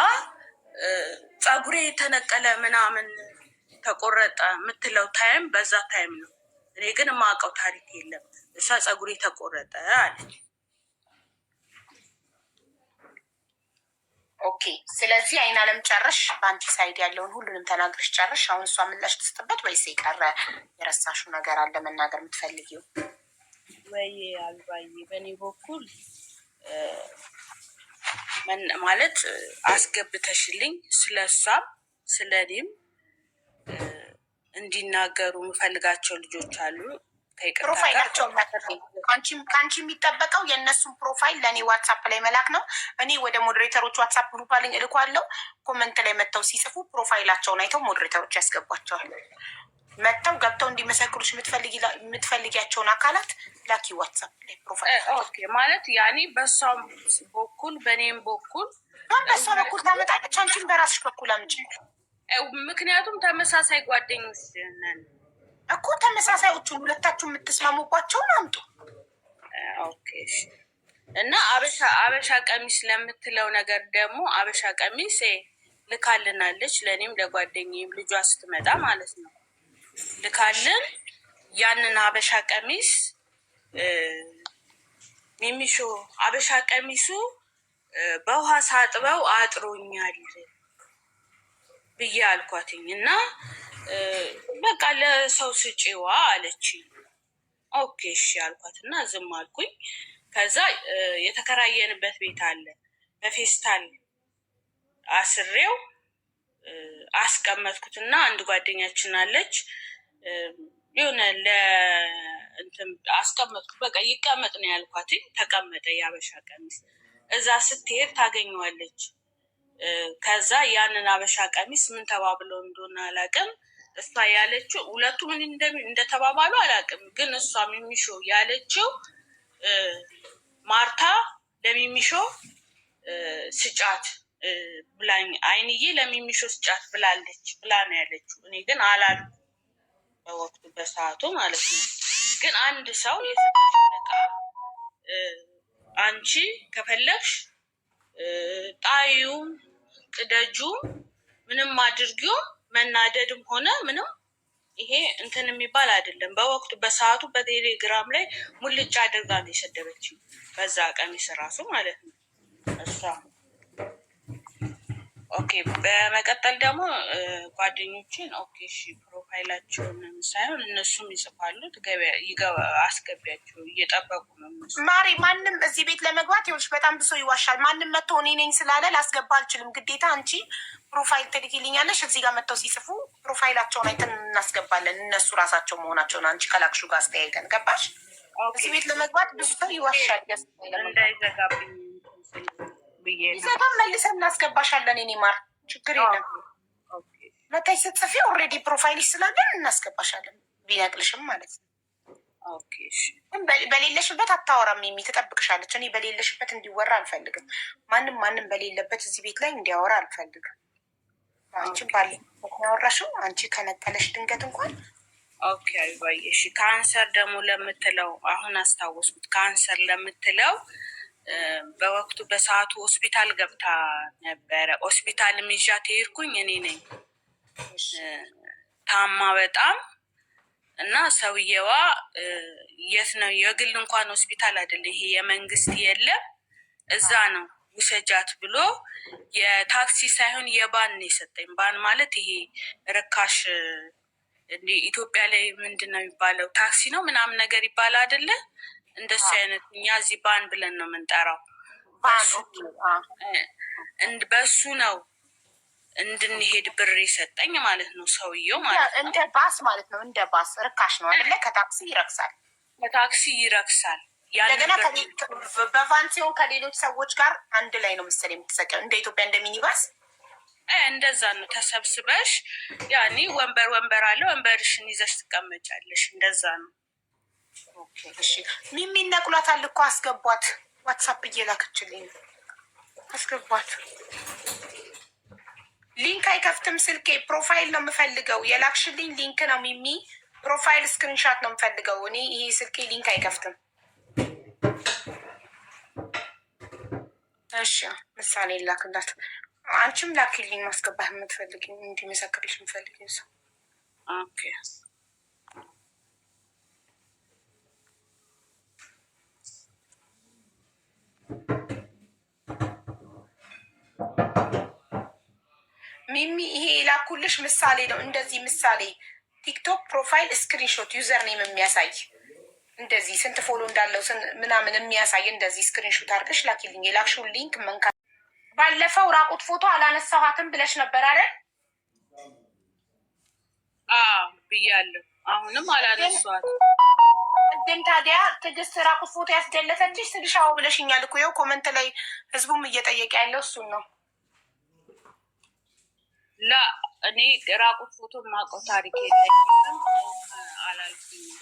ፀጉሬ የተነቀለ ምናምን ተቆረጠ የምትለው ታይም በዛ ታይም ነው እኔ ግን የማውቀው ታሪክ የለም። እሷ ፀጉሬ ተቆረጠ አለች። ኦኬ፣ ስለዚህ አይን አለም ጨርሽ፣ በአንቺ ሳይድ ያለውን ሁሉንም ተናግረሽ ጨርሽ። አሁን እሷ ምላሽ ትስጥበት ወይስ የቀረ የረሳሹ ነገር አለ መናገር የምትፈልጊው? ወይ አልባዬ፣ በእኔ በኩል ማለት አስገብተሽልኝ ስለ እሷም ስለ እኔም እንዲናገሩ የምፈልጋቸው ልጆች አሉ። ፕሮፋይላቸውን ከአንቺ የሚጠበቀው የእነሱን ፕሮፋይል ለእኔ ዋትሳፕ ላይ መላክ ነው። እኔ ወደ ሞዴሬተሮች ዋትሳፕ ግሩፓልኝ እልኳለሁ። ኮመንት ላይ መጥተው ሲጽፉ ፕሮፋይላቸውን አይተው ሞዴሬተሮች ያስገቧቸዋል። መጥተው ገብተው እንዲመሰክሩች የምትፈልጊያቸውን አካላት ላኪ ዋትሳፕ ላይ ፕሮፋይል ማለት ያኔ በሷም በኩል በእኔም በኩል በሷ በኩል ታመጣለች፣ አንቺን በራስሽ በኩል አምጪ። ምክንያቱም ተመሳሳይ ጓደኞች ነን እኮ ተመሳሳዮቹን ሁለታችሁ የምትስማሙባቸውን አምጡ። ኦኬ። እና አበሻ ቀሚስ ለምትለው ነገር ደግሞ አበሻ ቀሚስ ልካልናለች፣ ለእኔም ለጓደኛዬም ልጇ ስትመጣ ማለት ነው ልካልን። ያንን አበሻ ቀሚስ ሚሚሾ አበሻ ቀሚሱ በውሃ ሳጥበው አጥሮኛል ብዬ አልኳትኝ እና በቃ ለሰው ስጪዋ አለች። ኦኬ እሺ አልኳት እና ዝም አልኩኝ። ከዛ የተከራየንበት ቤት አለ፣ በፌስታል አስሬው አስቀመጥኩትና አንድ ጓደኛችን አለች የሆነ ለእንትን አስቀመጥኩት። በቃ ይቀመጥ ነው ያልኳትኝ። ተቀመጠ የአበሻ ቀሚስ። እዛ ስትሄድ ታገኘዋለች። ከዛ ያንን አበሻ ቀሚስ ምን ተባብለው እንደሆነ አላውቅም። እሷ ያለችው ሁለቱ ምን እንደተባባሉ አላውቅም፣ ግን እሷ ሚሚሾ ያለችው ማርታ ለሚሚሾ ስጫት ብላኝ፣ አይንዬ ለሚሚሾ ስጫት ብላለች ብላ ነው ያለችው። እኔ ግን አላልኩም በወቅቱ በሰዓቱ ማለት ነው። ግን አንድ ሰው የሰጠሽን ዕቃ አንቺ ከፈለግሽ ጣዩም ቅደጁም ምንም አድርጊው መናደድም ሆነ ምንም ይሄ እንትን የሚባል አይደለም። በወቅቱ በሰዓቱ በቴሌግራም ላይ ሙልጫ አድርጋ ነው የሰደበችኝ፣ በዛ ቀሚስ ራሱ ማለት ነው እሷ። ኦኬ። በመቀጠል ደግሞ ጓደኞችን ኦኬ እሺ ፕሮፋይላቸውን ሳይሆን እነሱም ይጽፋሉ፣ አስገቢያቸው እየጠበቁ ነው እነሱ። ማሪ ማንም እዚህ ቤት ለመግባት ይኸውልሽ በጣም ብሶ ይዋሻል። ማንም መጥቶ እኔ ነኝ ስላለ ላስገባ አልችልም። ግዴታ አንቺ ፕሮፋይል ትልኪልኛለሽ። እዚህ ጋር መጥተው ሲጽፉ ፕሮፋይላቸውን አይተን እናስገባለን። እነሱ ራሳቸው መሆናቸውን አንቺ ከላክሹ ጋር አስተያይተን ገባሽ። እዚህ ቤት ለመግባት ብዙ ሰው ይዋሻል። እንዳይዘጋብኝ ይዘጋም መልሰን እናስገባሻለን። እኔ ማር ችግር የለም። መታይ ስትጽፊ ኦልሬዲ ፕሮፋይልሽ ስላለን እናስገባሻለን፣ ቢነቅልሽም ማለት ነው። በሌለሽበት አታወራም፣ የሚ ትጠብቅሻለች። እኔ በሌለሽበት እንዲወራ አልፈልግም። ማንም በሌለበት እዚህ ቤት ላይ እንዲያወራ አልፈልግም። አንቺ ባለ ያወራሽው አንቺ ከነጠለሽ ድንገት እንኳን ኦኬ። አይባየሽ ካንሰር ደግሞ ለምትለው አሁን አስታወስኩት። ካንሰር ለምትለው በወቅቱ በሰዓቱ ሆስፒታል ገብታ ነበረ። ሆስፒታል ይዣት ሄድኩኝ እኔ ነኝ ታማ በጣም እና ሰውየዋ የት ነው የግል እንኳን ሆስፒታል አይደለ ይሄ የመንግስት የለም፣ እዛ ነው ውሰጃት ብሎ የታክሲ ሳይሆን የባን ነው የሰጠኝ። ባን ማለት ይሄ ርካሽ ኢትዮጵያ ላይ ምንድን ነው የሚባለው ታክሲ ነው ምናምን ነገር ይባላል አይደለ? እንደሱ አይነት እኛ እዚህ ባን ብለን ነው የምንጠራው። በሱ ነው እንድንሄድ ብር የሰጠኝ ማለት ነው ሰውየው ማለት ነው። እንደ ባስ ማለት ነው። እንደ ባስ ርካሽ ነው አይደለ? ከታክሲ ይረክሳል። ከታክሲ ይረክሳል። እንደገና በቫን ሲሆን ከሌሎች ሰዎች ጋር አንድ ላይ ነው መሰለኝ የምትሰቀው። እንደ ኢትዮጵያ እንደ ሚኒባስ እንደዛ ነው። ተሰብስበሽ ያኔ ወንበር አለ፣ ወንበርሽን ይዘሽ ትቀመጫለሽ። እንደዛ ነው። እሺ ሚሚ ነቅሏታል እኮ አስገቧት። ዋትሳፕ እየላክችልኝ አስገቧት። ሊንክ አይከፍትም ስልኬ። ፕሮፋይል ነው የምፈልገው። የላክሽልኝ ሊንክ ነው ሚሚ። ፕሮፋይል ስክሪንሻት ነው የምፈልገው እኔ። ይሄ ስልኬ ሊንክ አይከፍትም። እሺ ምሳሌ ላክላት። አንቺም ላኪልኝ ማስገባት የምትፈልጊኝ እንዲመሰክርልሽ የምትፈልጊኝ ሰው። ኦኬ ሚሚ ይሄ የላኩልሽ ምሳሌ ነው። እንደዚህ ምሳሌ ቲክቶክ ፕሮፋይል ስክሪንሾት ዩዘር ኔም የሚያሳይ እንደዚህ ስንት ፎሎ እንዳለው ምናምን የሚያሳይ እንደዚህ ስክሪንሾት አድርገሽ ላኪልኝ። የላክሽውን ሊንክ መንካ። ባለፈው ራቁት ፎቶ አላነሳኋትም ብለሽ ነበር አይደል? ብያለሁ። አሁንም አላነሳኋትም። ግን ታዲያ ትዕግስት ራቁት ፎቶ ያስደለተችሽ ስልሻው ብለሽኛል እኮ። ይኸው ኮመንት ላይ ህዝቡም እየጠየቀ ያለው እሱን ነው። ላ እኔ ራቁት ፎቶ የማውቀው ታሪክ የለኝም አላልኩኝም።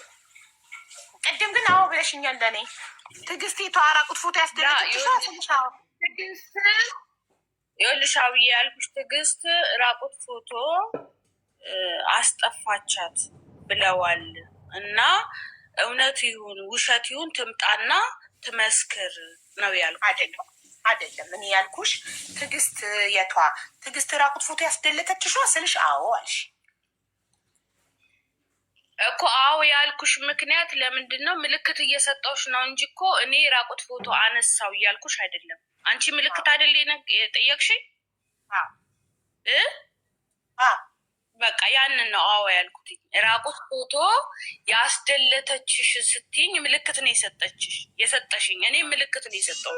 ቅድም ግን አዎ ብለሽኛል። ለእኔ ትዕግስት ራቁት ፎቶ ያስደለተችሽ ስልሻው ይኸውልሽ አብዬ ያልኩሽ ትዕግስት ራቁት ፎቶ አስጠፋቻት ብለዋል እና እውነት ይሁን ውሸት ይሁን ትምጣና ትመስክር ነው ያልኩ። አይደለም እኔ ያልኩሽ ትዕግስት የቷ ትዕግስት ራቁት ፎቶ ያስደለተችሽ ስልሽ አዎ አልሽ እኮ። አዎ ያልኩሽ ምክንያት ለምንድን ነው? ምልክት እየሰጠውሽ ነው እንጂ እኮ እኔ ራቁት ፎቶ አነሳው እያልኩሽ አይደለም። አንቺ ምልክት አይደል የጠየቅሽኝ? በቃ ያንን ነው አዎ ያልኩት። ራቁት ፎቶ ያስደለተችሽ ስትይኝ ምልክት ነው የሰጠሽኝ። እኔ ምልክት ነው የሰጠው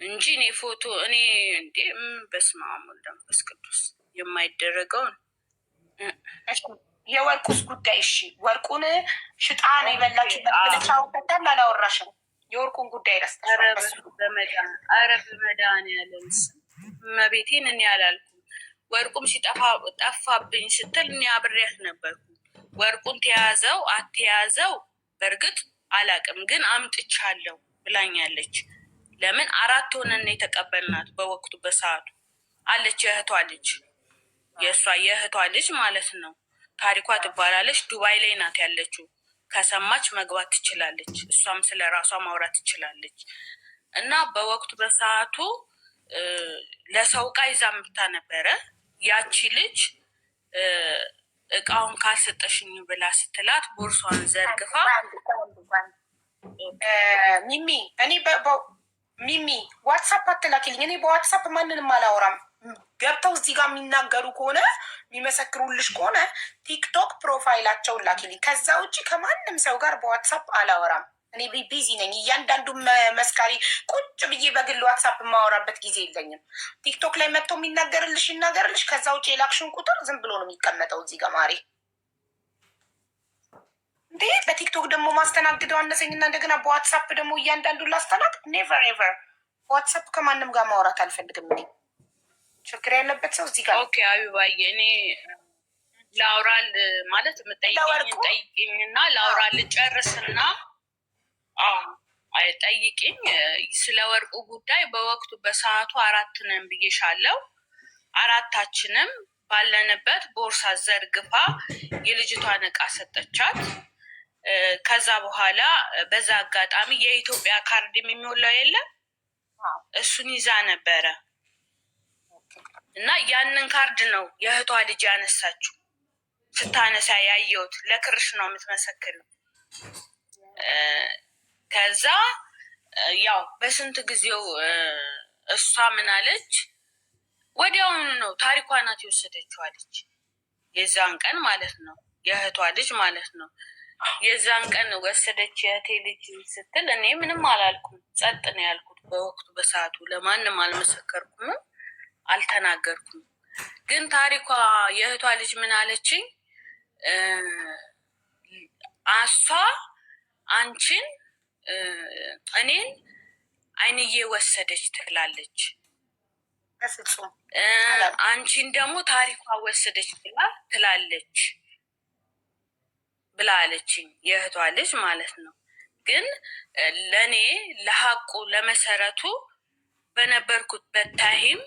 እንጂ እኔ ፎቶ እኔ እንዴ በስመ አብ ወወልድ ወመንፈስ ቅዱስ የማይደረገውን የወርቁስ ጉዳይ እሺ፣ ወርቁን ሽጣ ነው የበላችበት ብለሽ አውቀዳል አላወራሽም? የወርቁን ጉዳይ ረስተሽ? ኧረ በመድኃኒዓለም መቤቴን እኔ አላልኩም። ወርቁም ጠፋብኝ ስትል እኔ አብሬያት ነበርኩ። ወርቁን ተያዘው አትያዘው በእርግጥ አላቅም፣ ግን አምጥቻለሁ ብላኛለች። ለምን 4 ሆነን የተቀበልናት በወቅቱ በሰዓቱ አለች። የእህቷ ልጅ የእሷ የእህቷ ልጅ ማለት ነው። ታሪኳ ትባላለች። ዱባይ ላይ ናት ያለችው። ከሰማች መግባት ትችላለች። እሷም ስለ ራሷ ማውራት ትችላለች። እና በወቅቱ በሰዓቱ ለሰው እቃ ይዛ ምታ ነበረ። ያቺ ልጅ እቃውን ካልሰጠሽኝ ብላ ስትላት ቦርሷን ዘርግፋ ሚሚ ዋትሳፕ አትላኪልኝ። እኔ በዋትሳፕ ማንንም አላወራም። ገብተው እዚህ ጋር የሚናገሩ ከሆነ የሚመሰክሩልሽ ከሆነ ቲክቶክ ፕሮፋይላቸውን ላኪልኝ። ከዛ ውጭ ከማንም ሰው ጋር በዋትሳፕ አላወራም። እኔ ቢዚ ነኝ። እያንዳንዱ መስካሪ ቁጭ ብዬ በግል ዋትሳፕ የማወራበት ጊዜ የለኝም። ቲክቶክ ላይ መጥቶ የሚናገርልሽ ይናገርልሽ። ከዛ ውጭ የላክሽን ቁጥር ዝም ብሎ ነው የሚቀመጠው እዚህ ጋር ማሬ። እንዴ በቲክቶክ ደግሞ ማስተናግደው አነሰኝና እንደገና በዋትሳፕ ደግሞ እያንዳንዱን ላስተናግድ? ኔቨር ኤቨር። ዋትሳፕ ከማንም ጋር ማውራት አልፈልግም። እኔ ችግር ያለበት ሰው እዚህ ጋር። ኦኬ አዩባዬ፣ እኔ ላውራል ማለት የምጠይቅኝን ጠይቅኝና ላውራል ጨርስና ጠይቅኝ። ስለ ወርቁ ጉዳይ በወቅቱ በሰዓቱ 4 ነን ብዬሻለው። 4ታችንም ባለንበት ቦርሳ ዘርግፋ የልጅቷን እቃ ሰጠቻት። ከዛ በኋላ በዛ አጋጣሚ የኢትዮጵያ ካርድ የሚሞላው የለም እሱን ይዛ ነበረ እና ያንን ካርድ ነው የእህቷ ልጅ ያነሳችው። ስታነሳ ያየሁት። ለክርሽ ነው የምትመሰክሪው። ከዛ ያው በስንት ጊዜው እሷ ምን አለች? ወዲያውኑ ነው ታሪኳ ናት የወሰደችው አለች። የዛን ቀን ማለት ነው የእህቷ ልጅ ማለት ነው። የዛን ቀን ወሰደች የእህቴ ልጅ ስትል እኔ ምንም አላልኩም፣ ጸጥ ነው ያልኩት። በወቅቱ በሰዓቱ ለማንም አልመሰከርኩም፣ አልተናገርኩም። ግን ታሪኳ የእህቷ ልጅ ምን አለችኝ? እሷ አንቺን እኔን አይንዬ ወሰደች ትላለች፣ አንቺን ደግሞ ታሪኳ ወሰደች ትላለች ብላ አለችኝ። የእህቷ ልጅ ማለት ነው። ግን ለእኔ ለሀቁ ለመሰረቱ በነበርኩት በታይም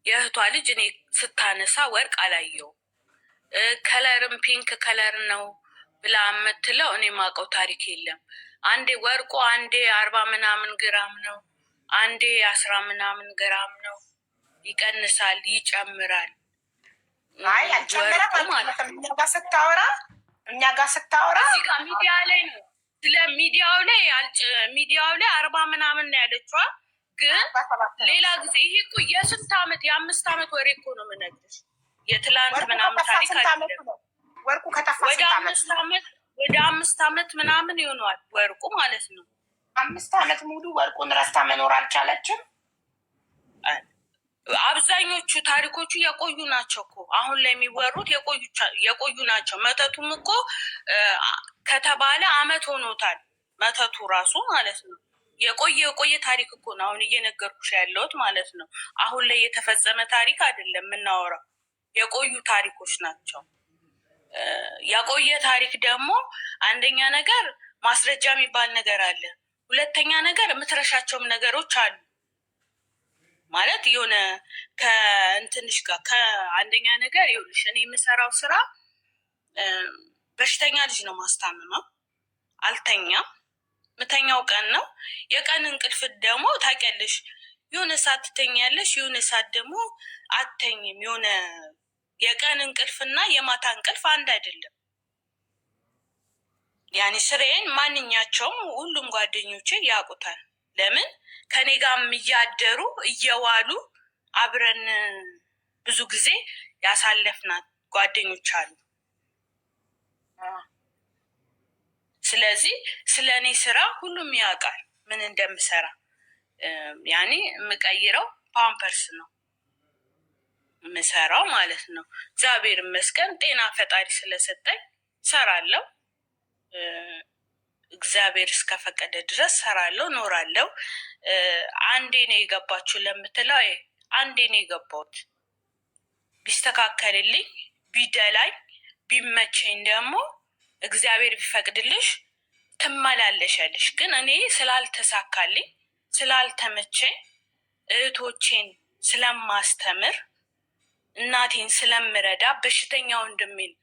የእህቷ ልጅ እኔ ስታነሳ ወርቅ አላየው። ከለርም ፒንክ ከለር ነው ብላ የምትለው እኔ ማውቀው ታሪክ የለም። አንዴ ወርቁ አንዴ 40 ምናምን ግራም ነው፣ አንዴ 10 ምናምን ግራም ነው። ይቀንሳል፣ ይጨምራል። አልጨምረም። እኛ ጋር ስታወራ እዚህ ጋር ሚዲያ ላይ ነው ስለ ሚዲያው ላይ 40 ምናምን ነው ያለችዋ። ግን ሌላ ጊዜ ይሄ እኮ የስንት ዓመት የ5 ዓመት ወሬ እኮ ነው የምነግርሽ። የትላንት ምናምን ታሪክ ወርቁ ከጠፋ ወደ 5 ዓመት ምናምን ይሆነዋል ወርቁ ማለት ነው። 5 ዓመት ሙሉ ወርቁን ረስታ መኖር አልቻለችም። አብዛኞቹ ታሪኮቹ የቆዩ ናቸው እኮ አሁን ላይ የሚወሩት የቆዩ ናቸው። መተቱም እኮ ከተባለ አመት ሆኖታል። መተቱ ራሱ ማለት ነው የቆየ ታሪክ እኮ ነው አሁን እየነገርኩሽ ያለሁት ማለት ነው። አሁን ላይ የተፈጸመ ታሪክ አይደለም የምናወራው፣ የቆዩ ታሪኮች ናቸው። የቆየ ታሪክ ደግሞ አንደኛ ነገር ማስረጃ የሚባል ነገር አለ። ሁለተኛ ነገር የምትረሻቸውም ነገሮች አሉ ማለት የሆነ ከእንትንሽ ጋር ከአንደኛ ነገር ይኸውልሽ፣ እኔ የምሰራው ስራ በሽተኛ ልጅ ነው ማስታምመው። አልተኛም፣ ምተኛው ቀን ነው። የቀን እንቅልፍ ደግሞ ታውቂያለሽ፣ የሆነ ሰዓት ትተኛለሽ፣ የሆነ ሰዓት ደግሞ አትተኝም። የሆነ የቀን እንቅልፍና የማታ እንቅልፍ አንድ አይደለም። ያኔ ስራዬን ማንኛቸውም ሁሉም ጓደኞቼ ያውቁታል። ለምን ከኔ ጋርም እያደሩ እየዋሉ አብረን ብዙ ጊዜ ያሳለፍናት ጓደኞች አሉ። ስለዚህ ስለ እኔ ስራ ሁሉም ያውቃል ምን እንደምሰራ። ያኔ የምቀይረው ፓምፐርስ ነው የምሰራው ማለት ነው። እግዚአብሔር ይመስገን ጤና ፈጣሪ ስለሰጠኝ ሰራለሁ። እግዚአብሔር እስከፈቀደ ድረስ ሰራለሁ፣ ኖራለሁ። አንዴ ነው የገባችሁ ለምትለው አንዴ ነው የገባሁት። ቢስተካከልልኝ ቢደላኝ ቢመቸኝ ደግሞ እግዚአብሔር ቢፈቅድልሽ ትመላለሻለሽ። ግን እኔ ስላልተሳካልኝ ስላልተመቸኝ እህቶቼን ስለማስተምር እናቴን ስለምረዳ በሽተኛ ወንድሜን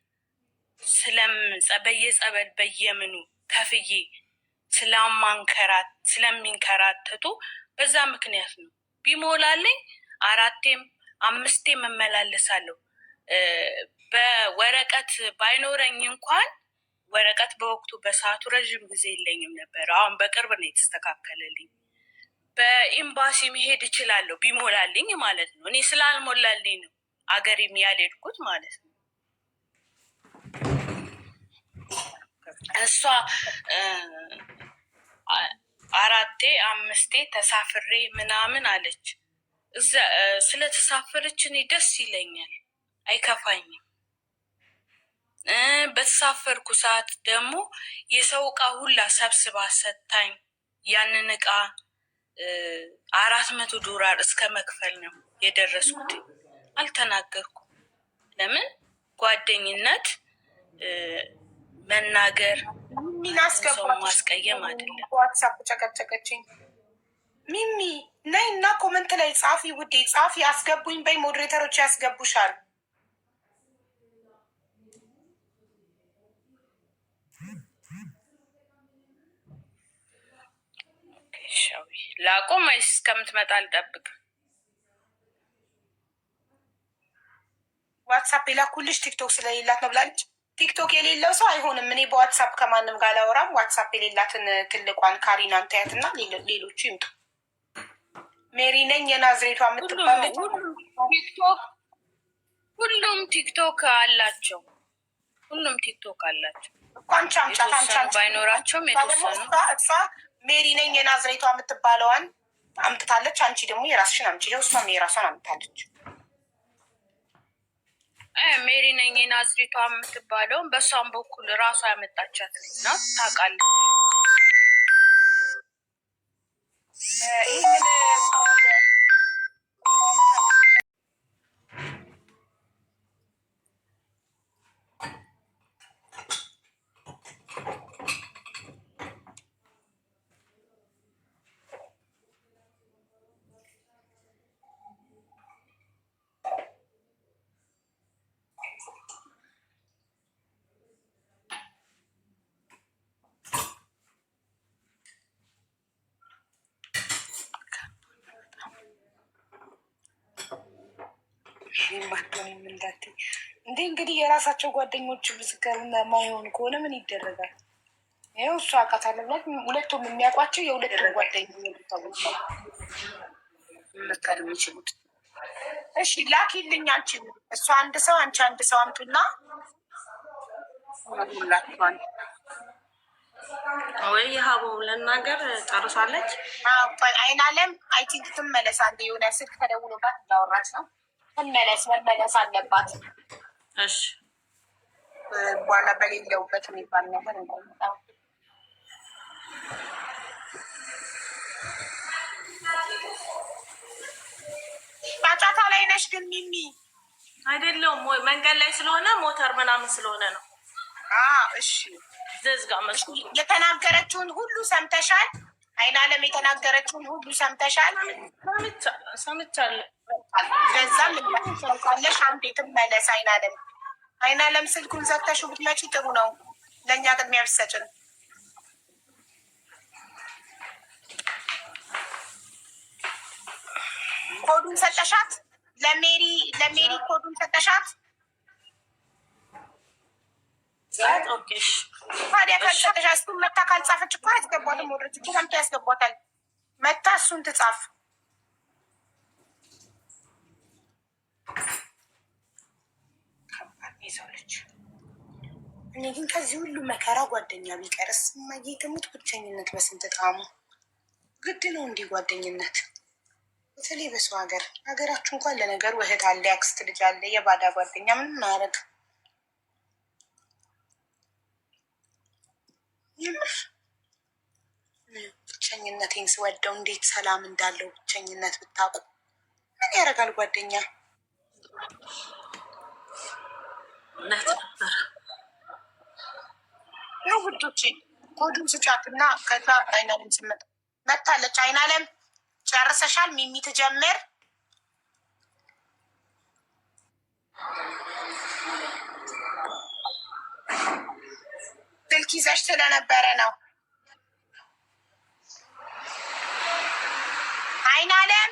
በየጸበል በየምኑ ከፍዬ ስለሚንከራተቱ በዛ ምክንያት ነው። ቢሞላልኝ 4ቴም 5ቴም እመላለሳለሁ። በወረቀት ባይኖረኝ እንኳን ወረቀት በወቅቱ በሰዓቱ ረዥም ጊዜ የለኝም ነበር። አሁን በቅርብ ነው የተስተካከለልኝ። በኤምባሲ መሄድ እችላለሁ ቢሞላልኝ ማለት ነው። እኔ ስላልሞላልኝ ነው አገሬም ያልሄድኩት ማለት ነው። እሷ 4ቴ 5ቴ ተሳፍሬ ምናምን አለች። ስለተሳፈረች እኔ ደስ ይለኛል፣ አይከፋኝም። በተሳፈርኩ ሰዓት ደግሞ የሰው እቃ ሁላ ሰብስባ ሰታኝ ያንን እቃ $400 እስከ መክፈል ነው የደረስኩት። አልተናገርኩም። ለምን ጓደኝነት መናገር ሰው ማስቀየም አይደለም። ዋትሳፕ ጨቀጨቀችኝ። ሚሚ ነይ እና ኮመንት ላይ ጻፊ ውዴ፣ ጻፊ አስገቡኝ በይ። ሞዴሬተሮች ያስገቡሻል። ላቁም ወይስ እስከምትመጣ ልጠብቅ? ዋትሳፕ የላኩልሽ ቲክቶክ ስለሌላት ነው ብላለች። ቲክቶክ የሌለው ሰው አይሆንም። እኔ በዋትሳፕ ከማንም ጋር አላወራም። ዋትሳፕ የሌላትን ትልቋን ካሪናን ታያት እና ሌሎቹ ይምጡ። ሜሪ ነኝ የናዝሬቷ የምትባለች። ሁሉም ቲክቶክ አላቸው። ሁሉም ቲክቶክ አላቸው። አንቺ አምጫት ባይኖራቸውም የተወሰኑ እሷ ሜሪ ነኝ የናዝሬቷ የምትባለዋን አምጥታለች። አንቺ ደግሞ የራስሽን አምጪ። እሷም የራሷን አምጥታለች። ሜሪ ነኝ የናዝሬቷ የምትባለውን በእሷም በኩል ራሷ ያመጣቻት ናት። ታውቃለች። እንዴ እንግዲህ የራሳቸው ጓደኞች ምስክር ማይሆን ከሆነ ምን ይደረጋል? ይኸው እሱ አውቃታለሁ። ሁለቱም የሚያውቋቸው የሁለቱም ጓደኛ መካድ የሚችሉት። እሺ ላኪልኝ አንቺ እሱ አንድ ሰው አንቺ አንድ ሰው አምጡና ሁላችኋል ወይ ሀቡ ለናገር ጨርሳለች። አይን አለም አይ ቲንክ ትመለስ። አንድ የሆነ ስልክ ተደውሎባት እንዳወራች ነው። ትመለስ መመለስ አለባት። እሺ በኋላ በሌለውበት የሚባል ነገር እንዳይመጣ። ጫጫታ ላይ ነሽ ግን ሚሚ? አይደለውም ወይ መንገድ ላይ ስለሆነ ሞተር ምናምን ስለሆነ ነው። እሺ ዘዝጋ የተናገረችውን ሁሉ ሰምተሻል? አይን አለም የተናገረችውን ሁሉ ሰምተሻል? ሰምቻለሁ። ለዛም ልለሽ አንዴ ትመለስ። አይን አለም ስልኩን ዘግተሽው ብትመጪ ጥሩ ነው። ለእኛ ቅድሚያ ብትሰጭን። ኮዱን ሰጠሻት? ለሜሪ ኮዱን ሰጠሻት? ታዲያ ካልጻፈሽ እሱን መታ ካልጻፈች እኮ አያስገቧትም። ወደ እኮ መምታ ያስገቧታል። መታ እሱን ትጻፍ። ይዘውለች። እኔ ግን ከዚህ ሁሉ መከራ ጓደኛ ቢቀርስ ማየትሙት ብቸኝነት በስንት ጣሙ። ግድ ነው እንዲህ ጓደኝነት፣ በተለይ በሰው ሀገራችሁ እንኳን ለነገሩ እህት አለ፣ ያክስት ልጅ አለ። የባዳ ጓደኛ ምንም አያደርግ። ብቸኝነቴን ስወደው እንዴት ሰላም እንዳለው ብቸኝነት ብታውቁ። ምን ያደርጋል ጓደኛ። ነው ውዶቼ፣ ኮዱን ስጫት እና ከዛ አይናለም ስመጣ መታለች። አይናለም ጨርሰሻል? ሚሚ ትጀምር። ስልክ ይዘሽ ስለነበረ ነው። አይናለም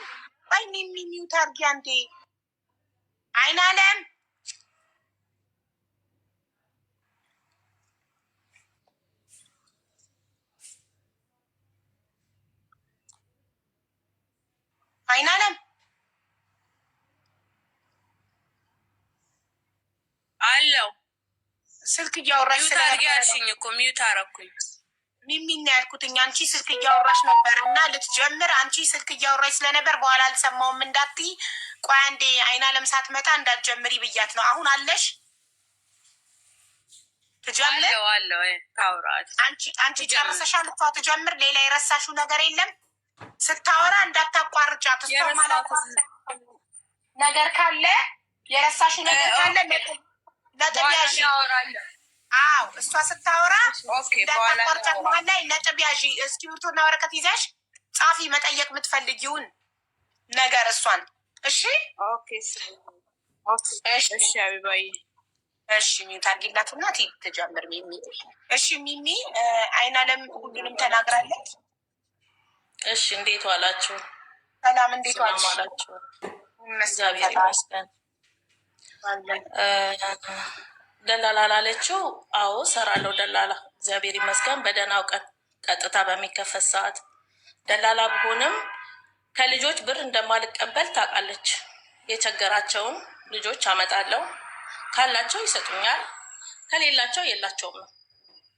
ወይ ሚሚ ሚውት አድርጊ አንዴ። አይናለም አይናለም አለው ስልክ እያወራሽ ስለርጊያልሽኝ እኮ ሚዩት አረኩኝ። ሚሚና ያልኩትኝ አንቺ ስልክ እያወራሽ ነበር እና ልትጀምር አንቺ ስልክ እያወራሽ ስለነበር በኋላ አልሰማውም እንዳትይ። ቆይ አንዴ አይናለም ሳትመጣ እንዳትጀምሪ ብያት ነው። አሁን አለሽ ትጀምር አለው ታውራት። አንቺ ጨርሰሻል። እሷ ትጀምር። ሌላ የረሳሽው ነገር የለም? ስታወራ እንዳታቋርጫት። እሷ ማለት ነገር ካለ የረሳሽው ነገር ካለ ነጥብ ያዥ። አዎ እሷ ስታወራ እንዳታቋርጫት። መሀል ላይ ነጥብ ያዥ። እስክሪብቶና ወረቀት ይዘሽ ጻፊ፣ መጠየቅ የምትፈልጊውን ነገር እሷን። እሺ እሺ አቢባዬ። እሺ ሚዩት አድርጊላትና ትጀምር ሚሚ። እሺ ሚሚ አይናለም ሁሉንም ተናግራለች። እሺ እንዴት ዋላችሁ? ሰላም እንዴት ዋላችሁ? እግዚአብሔር ይመስገን። ደላላ ላለችው አዎ ሰራለሁ ደላላ። እግዚአብሔር ይመስገን። በደህናው ቀን ቀጥታ በሚከፈት ሰዓት ደላላ ብሆንም ከልጆች ብር እንደማልቀበል ታውቃለች። የቸገራቸውን ልጆች አመጣለሁ፣ ካላቸው ይሰጡኛል፣ ከሌላቸው የላቸውም ነው።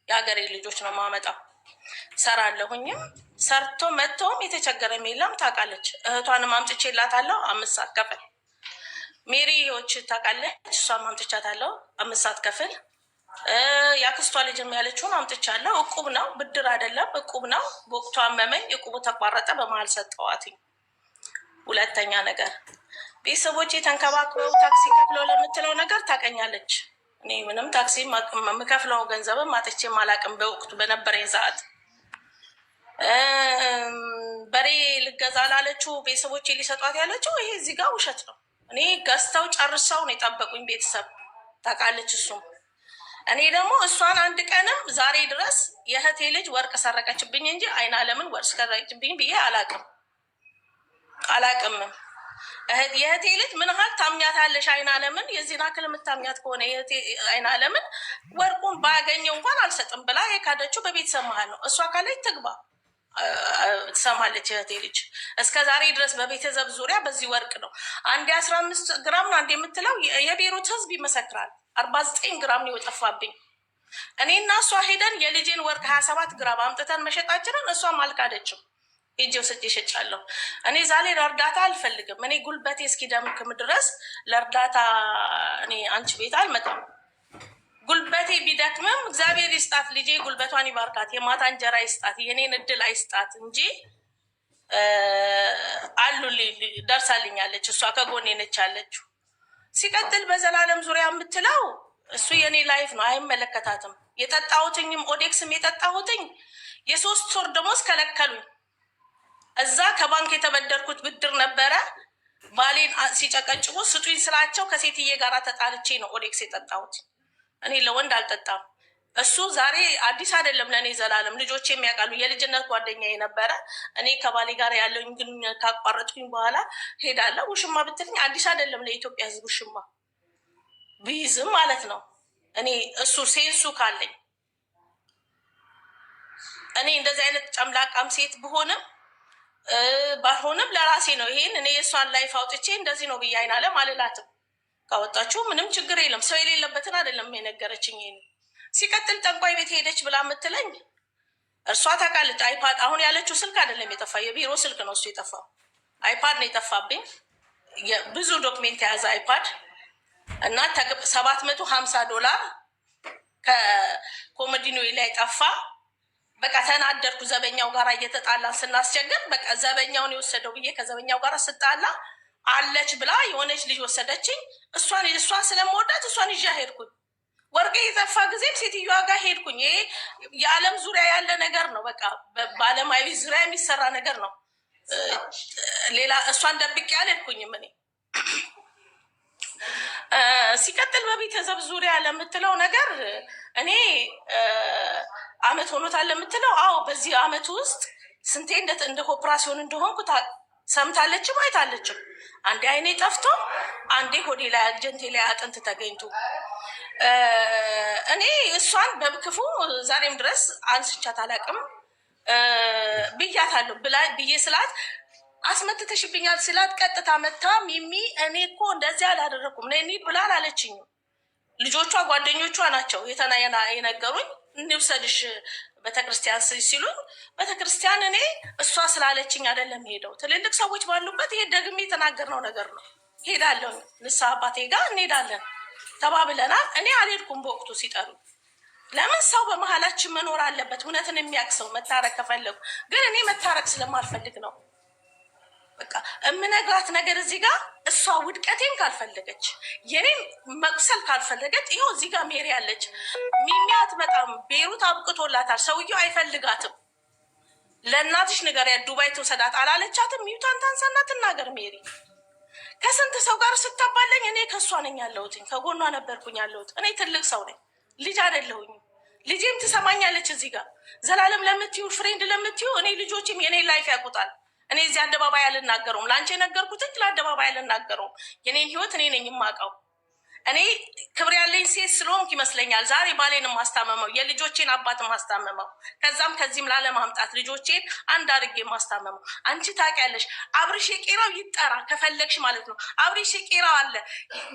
የሀገሬ ልጆች ነው ማመጣው። ሰራለሁኝም ሰርቶ መጥቶም የተቸገረም የለም ታውቃለች። እህቷንም አምጥቼላታለሁ 5 ሰዓት ከፍል። ሜሪዎች ታውቃለች፣ እሷም አምጥቻታለሁ 5 ሰዓት ከፍል። የአክስቷ ልጅም ያለችውን አምጥቻለሁ። እቁብ ነው፣ ብድር አይደለም፣ እቁብ ነው። በወቅቱ አመመኝ፣ እቁቡ ተቋረጠ፣ በመሀል ሰጠዋትኝ። ሁለተኛ ነገር ቤተሰቦች የተንከባክበው ታክሲ ከፍለው ለምትለው ነገር ታውቀኛለች። እኔ ምንም ታክሲ የምከፍለው ገንዘብም አጥቼም አላውቅም። በወቅቱ በነበረኝ ሰዓት በሬ ልገዛ ላለችው ቤተሰቦቼ ሊሰጧት ያለችው ይሄ እዚህ ጋር ውሸት ነው። እኔ ገዝተው ጨርሰው ነው የጠበቁኝ ቤተሰብ ታውቃለች። እሱም እኔ ደግሞ እሷን አንድ ቀንም ዛሬ ድረስ የእህቴ ልጅ ወርቅ ሰረቀችብኝ እንጂ አይናለምን ወርቅ ሰረቀችብኝ ብዬ አላቅምም። የእህቴ ልጅ ምን ያህል ታምኛታለሽ? አይን አለምን የዚህን አክል የምታምኛት ከሆነ የእህቴ አይን አለምን ወርቁን ባያገኘው እንኳን አልሰጥም ብላ የካደችው በቤተሰብ መሀል ነው። እሷ ካለች ትግባ ትሰማለች። እህቴ ልጅ እስከ ዛሬ ድረስ በቤተሰብ ዙሪያ በዚህ ወርቅ ነው። አንዴ 15 ግራም ነው አንዴ የምትለው የቤሩት ህዝብ ይመሰክራል። 49 ግራም ነው የጠፋብኝ። እኔ እና እሷ ሄደን የልጄን ወርቅ 27 ግራም አምጥተን መሸጣችንን እሷም አልካደችም። ሄጄው ስጭ ይሸጫለሁ። እኔ ዛሬ ለእርዳታ አልፈልግም። እኔ ጉልበቴ እስኪደምክም ድረስ ለእርዳታ እኔ አንቺ ቤት አልመጣም። ጉልበቴ ቢደክምም እግዚአብሔር ይስጣት ልጄ፣ ጉልበቷን ይባርካት፣ የማታ እንጀራ ይስጣት፣ የኔን እድል አይስጣት እንጂ አሉ ደርሳልኛለች። እሷ ከጎኔ ነች አለችው። ሲቀጥል በዘላለም ዙሪያ የምትለው እሱ የኔ ላይፍ ነው፣ አይመለከታትም። የጠጣሁትኝም ኦዴክስም የጠጣሁትኝ የ3 ወር ደሞዝ ከለከሉኝ። እዛ ከባንክ የተበደርኩት ብድር ነበረ። ባሌን ሲጨቀጭቁ ስጡኝ ስላቸው ከሴትዬ ጋር ተጣልቼ ነው ኦዴክስ የጠጣሁት። እኔ ለወንድ አልጠጣም። እሱ ዛሬ አዲስ አይደለም ለእኔ ዘላለም፣ ልጆች የሚያውቃሉ። የልጅነት ጓደኛ የነበረ እኔ ከባሌ ጋር ያለኝ ግን ካቋረጥኩኝ በኋላ ሄዳለሁ። ውሽማ ብትልኝ አዲስ አይደለም ለኢትዮጵያ ሕዝብ ውሽማ ብይዝም ማለት ነው። እኔ እሱ ሴንሱ ካለኝ እኔ እንደዚህ አይነት ጨምላቃም ሴት ብሆንም ባልሆንም ለራሴ ነው። ይሄን እኔ የእሷን ላይፍ አውጥቼ እንደዚህ ነው ብዬ አይን አለም አልላትም። ካወጣችሁ ምንም ችግር የለም። ሰው የሌለበትን አይደለም የነገረችኝ። ይሄን ሲቀጥል ጠንቋይ ቤት ሄደች ብላ የምትለኝ እርሷ ታውቃለች። አይፓድ አሁን ያለችው ስልክ አይደለም የጠፋ የቢሮ ስልክ ነው እሱ የጠፋው። አይፓድ ነው የጠፋብኝ፣ ብዙ ዶክሜንት የያዘ አይፓድ እና $750 ከኮሞዲኖ ላይ ጠፋ። በቃ ተናደርኩ። ዘበኛው ጋር እየተጣላን ስናስቸግር በቃ ዘበኛውን የወሰደው ብዬ ከዘበኛው ጋር ስጣላ አለች ብላ የሆነች ልጅ ወሰደችኝ። እሷ ስለምወዳት እሷን ይዣ ሄድኩኝ። ወርቄ የጠፋ ጊዜም ሴትዮዋ ጋር ሄድኩኝ። ይሄ የዓለም ዙሪያ ያለ ነገር ነው። በቃ በዓለማዊ ዙሪያ የሚሰራ ነገር ነው። ሌላ እሷን ደብቄ አልሄድኩኝም እኔ። ሲቀጥል በቤተሰብ ዙሪያ ለምትለው ነገር እኔ አመት ሆኖታል ለምትለው፣ አዎ በዚህ አመት ውስጥ ስንቴ እንደ ኦፕራሲዮን እንደሆንኩ ሰምታለችም አይታለችም። አንዴ አይኔ ጠፍቶ፣ አንዴ ሆዴ ላይ አጀንቴ ላይ አጥንት ተገኝቶ እኔ እሷን በክፉ ዛሬም ድረስ አንስቻት አላውቅም። ብያታለሁ ብዬ ስላት አስመትተሽብኛል ስላት ቀጥታ መታ ሚሚ እኔ እኮ እንደዚህ አላደረኩም ነይ እንሂድ ብላ አላለችኝም። ልጆቿ ጓደኞቿ ናቸው የነገሩኝ። እንውሰድሽ ቤተክርስቲያን ሲሉኝ ቤተክርስቲያን እኔ እሷ ስላለችኝ አይደለም ሄደው ትልልቅ ሰዎች ባሉበት ይሄ ደግሜ የተናገርነው ነገር ነው። ሄዳለሁ ንስሐ አባቴ ጋር እንሄዳለን ተባብለናል። እኔ አልሄድኩም በወቅቱ ሲጠሩ። ለምን ሰው በመሀላችን መኖር አለበት? እውነትን የሚያውቅ ሰው መታረቅ ከፈለጉ። ግን እኔ መታረቅ ስለማልፈልግ ነው በቃ የምነግራት ነገር እዚህ ጋር እሷ ውድቀቴን ካልፈለገች የኔን መቁሰል ካልፈለገች ይኸው እዚህ ጋር ሜሪ አለች። ሚሚያት በጣም ቤሩት አብቅቶላታል። ሰውየው አይፈልጋትም። ለእናትሽ ንገሪያት ዱባይ ትውሰዳት አላለቻትም። ሚዩታን ታንሳና ትናገር ሜሪ። ከስንት ሰው ጋር ስታባለኝ እኔ ከእሷ ነኝ ያለሁትኝ፣ ከጎኗ ነበርኩኝ ያለሁት። እኔ ትልቅ ሰው ነኝ፣ ልጅ አይደለሁኝም። ልጄም ትሰማኛለች። እዚህ ጋር ዘላለም ለምትዩ ፍሬንድ ለምትዩ እኔ ልጆችም የኔ ላይፍ ያውቁታል። እኔ እዚህ አደባባይ አልናገረውም። ለአንቺ የነገርኩትን ለአደባባይ አልናገረውም። የኔን ህይወት እኔ ነኝ የማውቀው። እኔ ክብር ያለኝ ሴት ስለሆንኩ ይመስለኛል ዛሬ ባሌን ማስታመመው፣ የልጆቼን አባት ማስታመመው፣ ከዛም ከዚህም ላለማምጣት ልጆቼን አንድ አድርጌ ማስታመመው። አንቺ ታውቂያለሽ። አብርሽ የቄራው ይጠራ ከፈለግሽ ማለት ነው። አብርሽ የቄራው አለ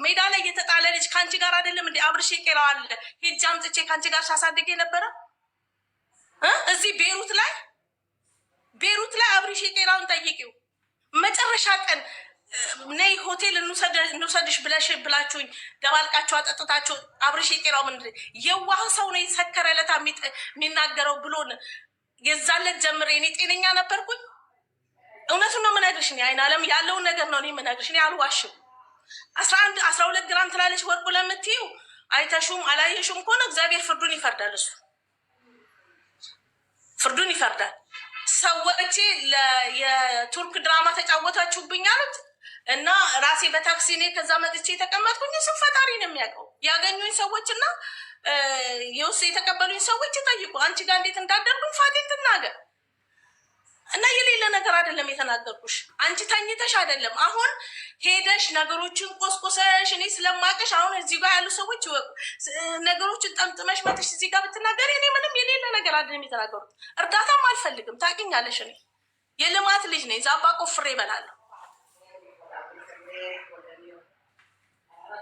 ሜዳ ላይ የተጣለ ልጅ ከአንቺ ጋር አይደለም እንዴ? አብርሽ የቄራው አለ ሄጅ አምጥቼ ከአንቺ ጋር ሳሳድግ የነበረ እዚህ ቤሩት ላይ አብርሽ የቄራውን ጠይቂው። መጨረሻ ቀን ነይ ሆቴል እንውሰድሽ ብላችሁኝ ደባልቃችሁ አጠጥታችሁ አብርሽ የቄራው ምንድን የዋህ ሰው ነው የሰከረ ዕለት የሚናገረው ብሎን የዛለት ጀምሬ እኔ ጤነኛ ነበርኩኝ። እውነቱን ነው የምነግርሽ። እኔ አይን አለም ያለውን ነገር ነው እኔ የምነግርሽ። እኔ አልዋሽም። 12 ግራም ትላለች ወርቁ ለምትይው አይተሹም አላየሹም ከሆነ እግዚአብሔር ፍርዱን ይፈርዳል። እሱ ፍርዱን ይፈርዳል። ሰዎቼ የቱርክ ድራማ ተጫወታችሁብኝ አሉት እና ራሴ በታክሲ እኔ ከዛ መጥቼ የተቀመጥኩኝ እሱ ፈጣሪ ነው የሚያውቀው። ያገኙኝ ሰዎች እና የተቀበሉኝ ሰዎች ይጠይቁ። አንቺ ጋር እንዴት እንዳደርጉኝ ፋቴን ትናገር። እና የሌለ ነገር አይደለም የተናገርኩሽ። አንቺ ተኝተሽ አይደለም አሁን ሄደሽ ነገሮችን ቆስቆሰሽ እኔ ስለማቀሽ አሁን እዚህ ጋር ያሉ ሰዎች ይወቁ። ነገሮችን ጠምጥመሽ መጥሽ እዚህ ጋር ብትናገሪ እኔ ምንም የሌለ ነገር አይደለም የተናገሩት። እርዳታም አልፈልግም ታውቂኛለሽ። እኔ የልማት ልጅ ነኝ። ዛባ ቆፍሬ እበላለሁ።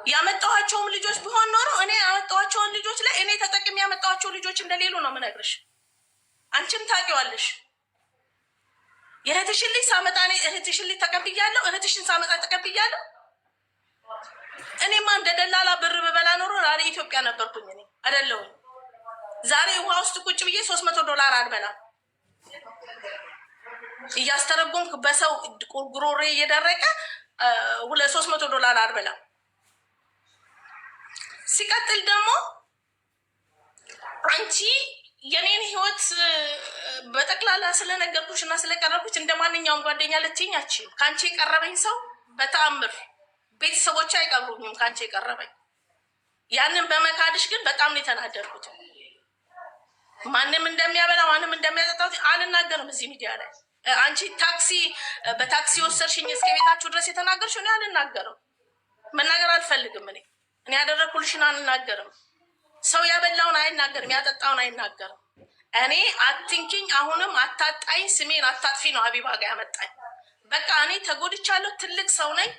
ያመጣኋቸውም ልጆች ቢሆን ኖሮ እኔ ያመጣኋቸውን ልጆች ላይ እኔ ተጠቅሜ ያመጣኋቸው ልጆች እንደሌሉ ነው የምነግርሽ። አንቺም ታውቂዋለሽ። የእህትሽን ልጅ ሳመጣ እኔ እህትሽን ልጅ ተቀብያለሁ። እህትሽን ሳመጣ ተቀብያለሁ። እኔማ እንደ ደላላ ብር በበላ ኖሮ ዛሬ ኢትዮጵያ ነበርኩኝ። እኔ አይደለሁም ዛሬ ውሃ ውስጥ ቁጭ ብዬ $300 አልበላም። እያስተረጎምክ በሰው ጉሮሬ እየደረቀ $200-300 አልበላም። ሲቀጥል ደግሞ አንቺ የኔን ህይወት በጠቅላላ ስለነገርኩሽ እና ስለቀረብኩሽ እንደ ማንኛውም ጓደኛ ልትይኛች ከአንቺ የቀረበኝ ሰው በተአምር ቤተሰቦች አይቀብሩኝም። ከአንቺ የቀረበኝ ያንን በመካድሽ ግን በጣም ነው የተናደርኩት። ማንም እንደሚያበላ ማንም እንደሚያጠጣት አልናገርም እዚህ ሚዲያ ላይ። አንቺ በታክሲ ወሰድሽኝ እስከ ቤታችሁ ድረስ የተናገርሽው እኔ አልናገርም። መናገር አልፈልግም። እኔ ያደረግኩልሽን አልናገርም። ሰው ያበላውን አይናገርም፣ ያጠጣውን አይናገርም። እኔ አትንኪኝ፣ አሁንም አታጣኝ፣ ስሜን አታጥፊ ነው ሀቢባ ጋር ያመጣኝ። በቃ እኔ ተጎድቻለሁ፣ ትልቅ ሰው ነኝ።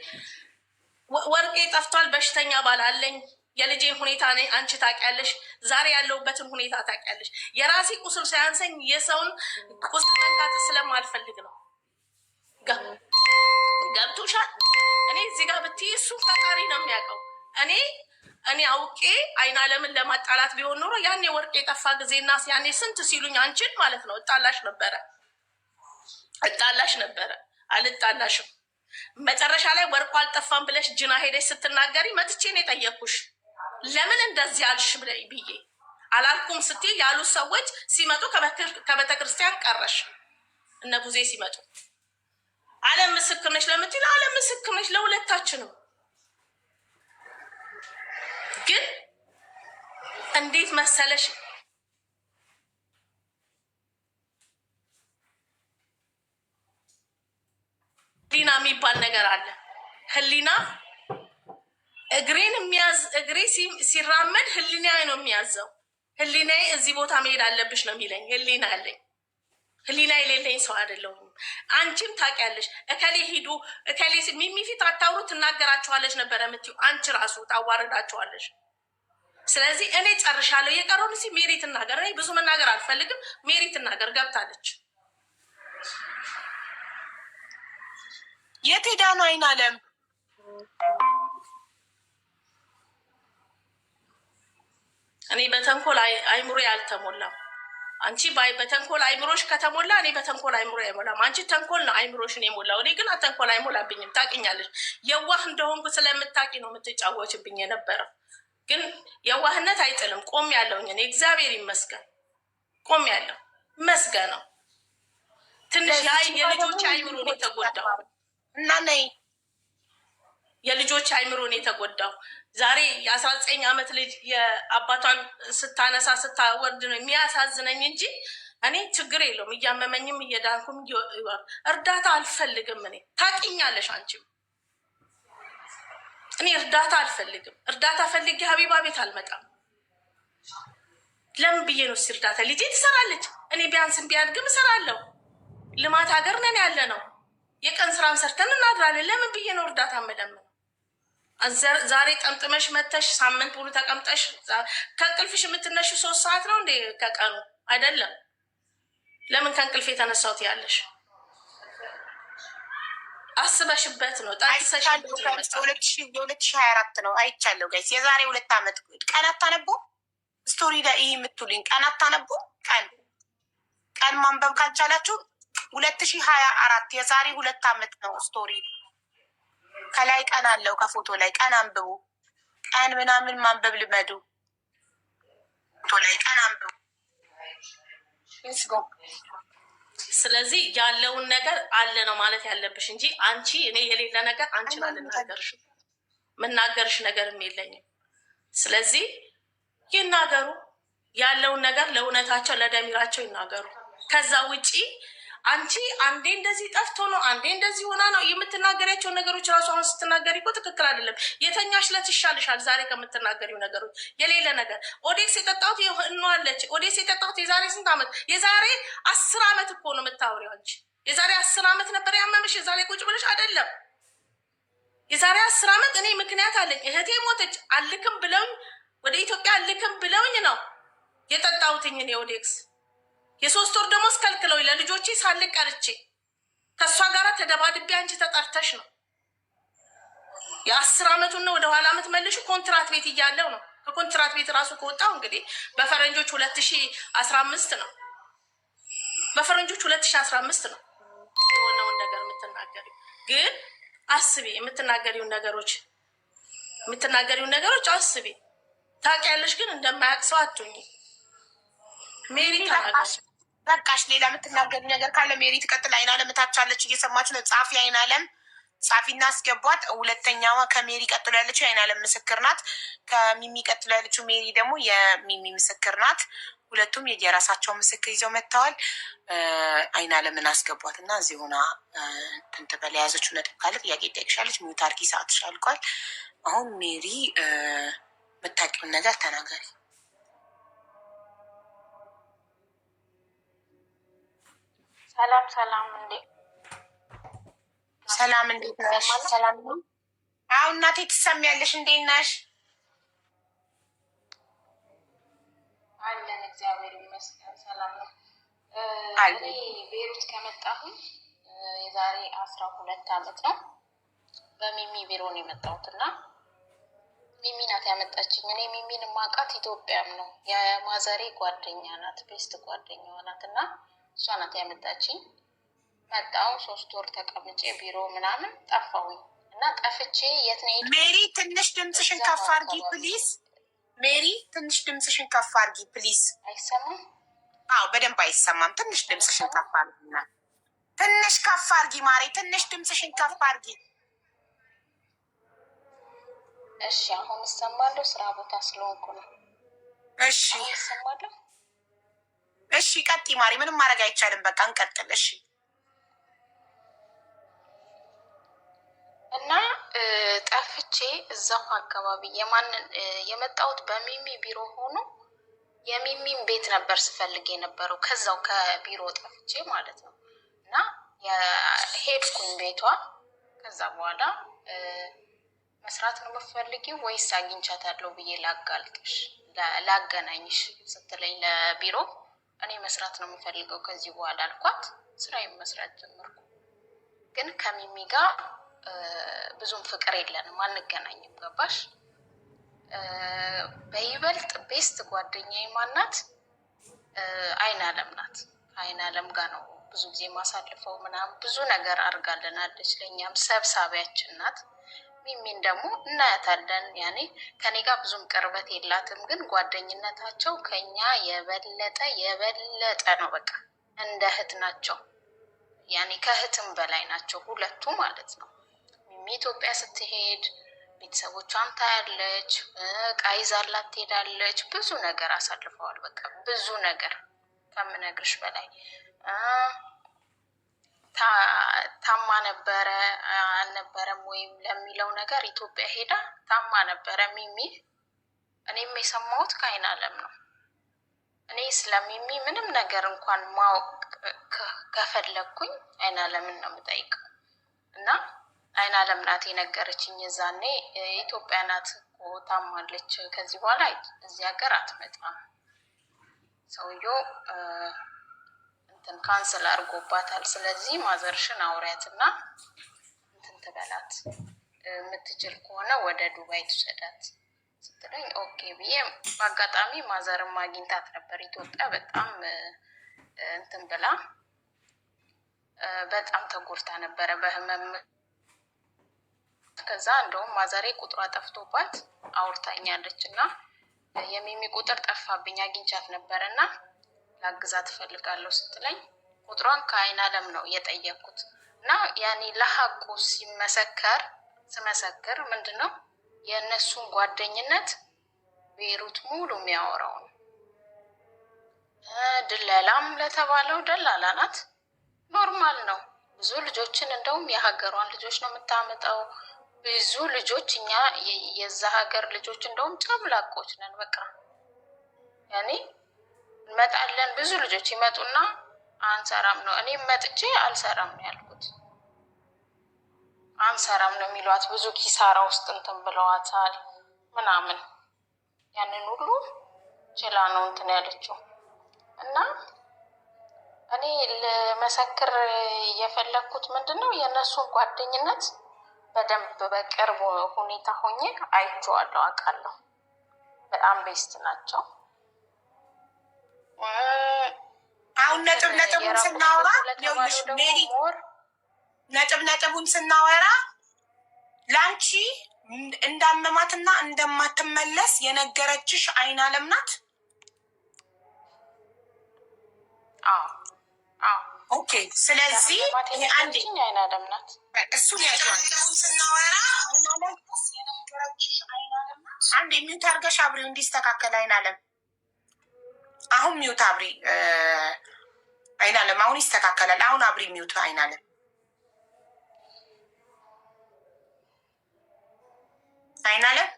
ወርቄ ጠፍቷል፣ በሽተኛ ባል አለኝ፣ የልጄን ሁኔታ አንቺ ታውቂያለሽ፣ ዛሬ ያለሁበትን ሁኔታ ታውቂያለሽ። የራሴ ቁስል ሳያንሰኝ የሰውን ቁስል መንካት ስለማልፈልግ ነው። ገብቶሻል? እኔ እዚህ ጋር ብትይ እሱ ፈጣሪ ነው የሚያውቀው። እኔ አውቄ አይን አለምን ለማጣላት ቢሆን ኖሮ ያኔ ወርቅ የጠፋ ጊዜና ያኔ ስንት ሲሉኝ አንቺን ማለት ነው እጣላሽ ነበረ። አልጣላሽም። መጨረሻ ላይ ወርቁ አልጠፋም ብለሽ ጅና ሄደሽ ስትናገሪ መጥቼ ነው የጠየኩሽ። ለምን እንደዚህ አልሽ ብዬ አላልኩም ስትይ ያሉት ሰዎች ሲመጡ ከቤተክርስቲያን ቀረሽ። እነ ቡዜ ሲመጡ አለም ምስክር ነሽ ለምትል አለም ምስክር ነሽ ለሁለታችንም። ግን እንዴት መሰለሽ ህሊና የሚባል ነገር አለ። ህሊና እግሬን የሚያዝ እግሬ ሲራመድ ህሊናዬ ነው የሚያዘው። ህሊናዬ እዚህ ቦታ መሄድ አለብሽ ነው የሚለኝ። ህሊና አለኝ። ህሊና የሌለኝ ሰው አይደለሁም። አንቺም ታውቂያለሽ። እከሌ ሂዱ እከሌ ሚሚ ፊት አታውሩ ትናገራችኋለች ነበረ የምትይው አንቺ ራሱ ታዋርዳችኋለሽ። ስለዚህ እኔ ጨርሻለሁ። የቀረውን ሜሪ ትናገር። እኔ ብዙ መናገር አልፈልግም። ሜሪ ትናገር። ገብታለች። የት ሄዳ ነው አይን አለም? እኔ በተንኮል አይምሮዬ አልተሞላም። አንቺ በተንኮል አይምሮሽ ከተሞላ እኔ በተንኮል አይምሮ አይሞላም። አንቺ ተንኮል ነው አይምሮሽን የሞላው። እኔ ግን ተንኮል አይሞላብኝም። ታውቂኛለሽ። የዋህ እንደሆንኩ ስለምታውቂ ነው የምትጫወችብኝ የነበረው። ግን የዋህነት አይጥልም። ቆም ያለውኝ እኔ እግዚአብሔር ይመስገን ቆም ያለው መስገን ነው። ትንሽ የልጆች አይምሮን የተጎዳው እና ነይ የልጆች አይምሮን የተጎዳው ዛሬ የ19 ዓመት ልጅ የአባቷን ስታነሳ ስታወርድ ነው የሚያሳዝነኝ እንጂ እኔ ችግር የለውም። እያመመኝም እየዳንኩም እርዳታ አልፈልግም። እኔ ታውቂኛለሽ። አንቺም እኔ እርዳታ አልፈልግም። እርዳታ ፈልጌ ሀቢባ ቤት አልመጣም። ለምን ብዬ ነው እርዳታ? ልጄ ትሰራለች። እኔ ቢያንስም ቢያድግም እሰራለሁ። ልማት ሀገር ነን ያለ ነው። የቀን ስራን ሰርተን እናድራለን። ለምን ብዬ ነው እርዳታ የምለምነው? ዛሬ ጠምጥመሽ መተሽ ሳምንት ሙሉ ተቀምጠሽ ከእንቅልፍሽ የምትነሽ 3 ሰዓት ነው እንዴ? ከቀኑ አይደለም። ለምን ከእንቅልፍ የተነሳሁት ያለሽ አስበሽበት ነው። ጠንሰሽበት ነው። 2024 ነው አይቻለሁ። ጋይስ የዛሬ 2 ዓመት ቀን አታነቡ ስቶሪ ላይ ይህ የምትሉኝ ቀን አታነቡ። ቀን ማንበብ ካልቻላችሁ 2024 የዛሬ 2 ዓመት ነው ስቶሪ ከላይ ቀን አለው። ከፎቶ ላይ ቀን አንብቡ። ቀን ምናምን ማንበብ ልመዱ። ፎቶ ላይ ቀን አንብቡ። ስለዚህ ያለውን ነገር አለ ነው ማለት ያለብሽ እንጂ አንቺ እኔ የሌለ ነገር አንቺን አልናገርሽም። ምናገርሽ ነገርም የለኝም። ስለዚህ ይናገሩ። ያለውን ነገር ለእውነታቸው ለደሚራቸው ይናገሩ። ከዛ ውጪ አንቺ አንዴ እንደዚህ ጠፍቶ ነው አንዴ እንደዚህ ሆና ነው የምትናገሪያቸው ነገሮች ራሱ አሁን ስትናገሪ እኮ ትክክል አይደለም። የተኛሽ ዕለት ይሻልሻል ዛሬ ከምትናገሪው ነገሮች። የሌለ ነገር ኦዴክስ የጠጣሁት እንዋለች ኦዴክስ የጠጣሁት የዛሬ ስንት ዓመት የዛሬ 10 ዓመት እኮ ነው የምታወሪው አንቺ። የዛሬ 10 ዓመት ነበር ያመመሽ። የዛሬ ቁጭ ብለሽ አይደለም። የዛሬ 10 ዓመት እኔ ምክንያት አለኝ። እህቴ ሞተች አልክም ብለውኝ ወደ ኢትዮጵያ አልክም ብለውኝ ነው የጠጣሁትኝ እኔ ኦዴክስ። የ3 ወር ደሞዝ ከልክለውኝ ለልጆቼ ሳልቅ ቀርቼ ከእሷ ጋር ተደባድቤ አንቺ ተጠርተሽ ነው። የ10 ዓመቱን ነው ወደኋላ የምትመልሹ። ኮንትራት ቤት እያለው ነው። ከኮንትራት ቤት ራሱ ከወጣው እንግዲህ በፈረንጆች 2015 ነው። በፈረንጆች 2015 ነው የሆነውን ነገር የምትናገሪው። ግን አስቢ፣ የምትናገሪውን ነገሮች አስቢ። ታውቂያለሽ፣ ግን እንደማያውቅ ሰው አትሁኚ። ሜሪ ተናገር። በቃሽ። ሌላ የምትናገሪ ነገር ካለ ሜሪ ትቀጥል። አይናለም ታቻለች፣ እየሰማች ነው። ጻፊ አይናለም፣ ጻፊና አስገቧት። ሁለተኛዋ ከሜሪ ቀጥሎ ያለችው አይናለም ምስክር ናት። ከሚሚ ቀጥሎ ያለችው ሜሪ ደግሞ የሚሚ ምስክር ናት። ሁለቱም የየራሳቸው ምስክር ይዘው መጥተዋል። አይናለምን አስገቧት እና እዚህ ሆና ትንትበል የያዘችው ነጥብ ካለ ጥያቄ ጠይቅሻለች። ሚዩት አድርጊ፣ ሰዓትሽ አልቋል። አሁን ሜሪ የምታውቂውን ነገር ተናገሪ። ሰላም እንዴት ነሽ? ሰላም ነው። አሁን እናቴ ትሰሚያለሽ? እንዴት ነሽ? አለን፣ እግዚአብሔር ይመስገን ሰላም ነው። እኔ ቤሩት ከመጣሁኝ የዛሬ 12 ዓመት ነው። በሚሚ ቢሮ ነው የመጣሁት እና ሚሚ ናት ያመጣችኝ። እኔ ሚሚን ማውቃት ኢትዮጵያም ነው፣ የማዘሬ ጓደኛ ናት፣ ቤስት ጓደኛዋ ናት እና እሷ ናት ያመጣችኝ። መጣሁ 3 ወር ተቀምጬ ቢሮ ምናምን ጠፋሁኝ እና ጠፍቼ የት ነው ሄድኩት? ሜሪ ትንሽ ድምፅሽን ከፍ አድርጊ ፕሊዝ። ሜሪ ትንሽ ድምፅሽን ከፍ አድርጊ ፕሊዝ። አይሰማም? አዎ በደንብ አይሰማም። ትንሽ ድምፅሽን ከፍ አድርጊና ትንሽ ከፍ አድርጊ ማሬ፣ ትንሽ ድምፅሽን ከፍ አድርጊ። እሺ አሁን እሰማለሁ። ስራ ቦታ ስለሆንኩ ነው። እሺ እሰማለሁ። እሺ ቀጥይ ማሪ፣ ምንም ማድረግ አይቻልም። በቃ እንቀጥል። እሺ እና ጠፍቼ እዛው አካባቢ የመጣሁት በሚሚ ቢሮ ሆኖ የሚሚን ቤት ነበር ስፈልግ የነበረው። ከዛው ከቢሮ ጠፍቼ ማለት ነው እና ሄድኩኝ ቤቷ። ከዛ በኋላ መስራት ነው የምትፈልጊው ወይስ አግኝቻታለሁ ብዬ ላገናኝሽ ስትለኝ ለቢሮ እኔ መስራት ነው የምፈልገው ከዚህ በኋላ አልኳት። ስራዬን መስራት ጀመርኩ። ግን ከሚሚ ጋር ብዙም ፍቅር የለንም፣ አንገናኝም። ገባሽ? በይበልጥ ቤስት ጓደኛዬ ማናት? አይናለም ናት። ከአይናለም ጋር ነው ብዙ ጊዜ ማሳልፈው ምናምን ብዙ ነገር አድርጋልናለች። ለእኛም ሰብሳቢያችን ናት። ሚሚን ደግሞ እናያታለን። ያኔ ከኔ ጋር ብዙም ቅርበት የላትም፣ ግን ጓደኝነታቸው ከኛ የበለጠ ነው። በቃ እንደ እህት ናቸው። ያኔ ከእህትም በላይ ናቸው ሁለቱ ማለት ነው። ሚሚ ኢትዮጵያ ስትሄድ ቤተሰቦቿን ታያለች፣ ዕቃ ይዛላት ትሄዳለች። ብዙ ነገር አሳልፈዋል። በቃ ብዙ ነገር ከምነግርሽ በላይ ታማ ነበረ አልነበረም ወይም ለሚለው ነገር ኢትዮጵያ ሄዳ ታማ ነበረ ሚሚ። እኔም የሰማሁት ከአይናለም ነው። እኔ ስለሚሚ ምንም ነገር እንኳን ማወቅ ከፈለግኩኝ አይናለምን ነው የምጠይቀው እና አይናለም ናት የነገረችኝ። የዛኔ ኢትዮጵያ ናት እኮ ታማለች፣ ከዚህ በኋላ እዚህ ሀገር አትመጣም፣ ሰውየው እንትን ካንስል አድርጎባታል። ስለዚህ ማዘርሽን አውሪያትና እንትን ትበላት፣ የምትችል ከሆነ ወደ ዱባይ ትሰዳት ስትለኝ ኦኬ ብዬ በአጋጣሚ ማዘርም አግኝታት ነበር ኢትዮጵያ። በጣም እንትን ብላ በጣም ተጎድታ ነበረ በህመም። ከዛ እንደውም ማዘሬ ቁጥሯ ጠፍቶባት አውርታኛለች እና የሚሚ ቁጥር ጠፋብኝ አግኝቻት ነበረ እና ላግዛት እፈልጋለሁ ስትለኝ ቁጥሯን ከአይናለም ነው የጠየቅኩት እና ያኔ ለሀቁ ስመሰክር ምንድን ነው የእነሱን ጓደኝነት ቤሩት ሙሉ የሚያወራው ነው። ድለላም ለተባለው ደላላ ናት፣ ኖርማል ነው። ብዙ ልጆችን እንደውም የሀገሯን ልጆች ነው የምታመጣው። ብዙ ልጆች እኛ የዛ ሀገር ልጆች እንደውም ጨምላቆች ነን። በቃ ያኔ እንመጣለን፣ ብዙ ልጆች ይመጡና አንሰራም ነው። እኔም መጥቼ አልሰራም ነው ያልኩት። አንሰራም ነው የሚሏት። ብዙ ኪሳራ ውስጥ እንትን ብለዋታል ምናምን። ያንን ሁሉ ችላ ነው እንትን ያለችው እና እኔ ልመሰክር የፈለግኩት ምንድን ነው የእነሱን ጓደኝነት በደንብ በቅርብ ሁኔታ ሆኜ አይቼዋለሁ፣ አውቃለሁ። በጣም ቤስት ናቸው። አሁን ነጥቡን ስናወራ ሜሪ ነጥቡን ስናወራ ለአንቺ እንዳመማትና እንደማትመለስ የነገረችሽ አይናለም ናት? ኦኬ። ስለዚህ አንዴ አይናለም ናት። እሱ ስናወራ አንዴ ሚውት አድርገሽ አብሪው እንዲስተካከል። አይናለም አሁን ሚውት አብሪ። አይናለም አሁን ይስተካከላል። አሁን አብሪ ሚውት። አይናለም አይናለም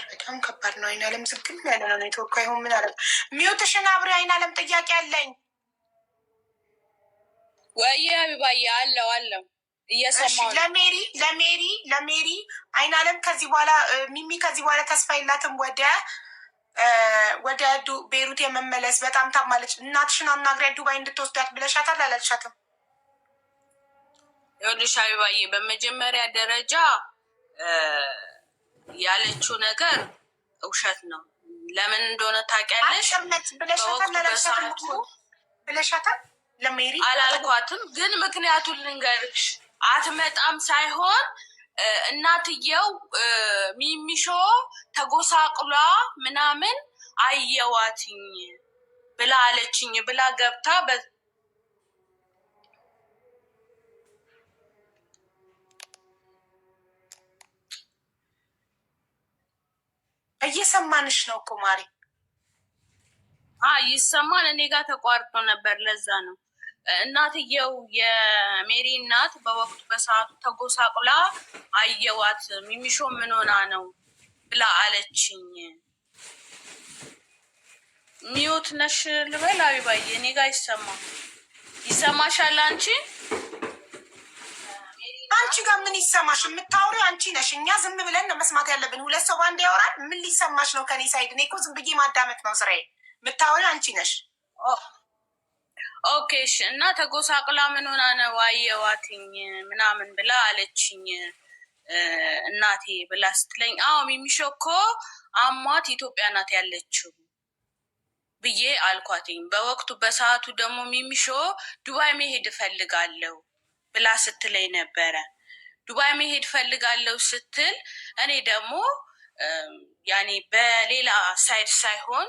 በጣም ከባድ ነው። አይናለም ዝግም ያለ ነው ኔትወርክ። አይሆን ምን አለ ሚውትሽን አብሪ። አይናለም ጥያቄ አለኝ። ወይ አቢባዬ አለው እየሰማሁ ለሜሪ አይናለም ከዚህ በኋላ ሚሚ ከዚህ በኋላ ተስፋ የላትም ወደ ቤሩት የመመለስ። በጣም ታማለች። እናትሽን አናግሪያ ዱባይ እንድትወስዳት ብለሻታል አላልሻትም? ይኸውልሽ አቢባዬ በመጀመሪያ ደረጃ ያለችው ነገር ውሸት ነው። ለምን እንደሆነ ታውቂያለሽ? ብለሻታል ለሜሪ? አላልኳትም፣ ግን ምክንያቱን ልንገርሽ። አትመጣም ሳይሆን እናትየው ሚሚሾ ተጎሳቅሏ ምናምን አየዋትኝ ብላ አለችኝ ብላ ገብታ እየሰማንሽ ነው እኮ ማሪ። ይሰማል። እኔ ጋር ተቋርጦ ነበር፣ ለዛ ነው። እናትየው የሜሪ እናት በወቅቱ በሰዓቱ ተጎሳቁላ አየዋት። ሚሚሾ ምን ሆና ነው ብላ አለችኝ። ሚዩት ነሽ ልበል አቢባዬ? እኔ ጋር ይሰማሻል? አንቺ ጋር ምን ይሰማሽ? የምታወሪው አንቺ ነሽ። እኛ ዝም ብለን ነው መስማት ያለብን። ሁለት ሰው ባንድ ያወራል። ምን ሊሰማሽ ነው ከኔ ሳይድ? እኔ እኮ ዝም ብዬ ማዳመጥ ነው ስራዬ። የምታወሪው አንቺ ነሽ። ኦኬ እሺ። እና ተጎሳቅላ ምን ሆና ነው አየዋትኝ ምናምን ብላ አለችኝ እናቴ ብላ ስትለኝ፣ አዎ ሚሚሾ እኮ አሟት ኢትዮጵያ ናት ያለችው ብዬ አልኳትኝ። በወቅቱ በሰዓቱ ደግሞ ሚሚሾ ዱባይ መሄድ እፈልጋለሁ ብላ ስትለኝ ነበረ። ዱባይ መሄድ እፈልጋለሁ ስትል እኔ ደግሞ ያኔ በሌላ ሳይድ ሳይሆን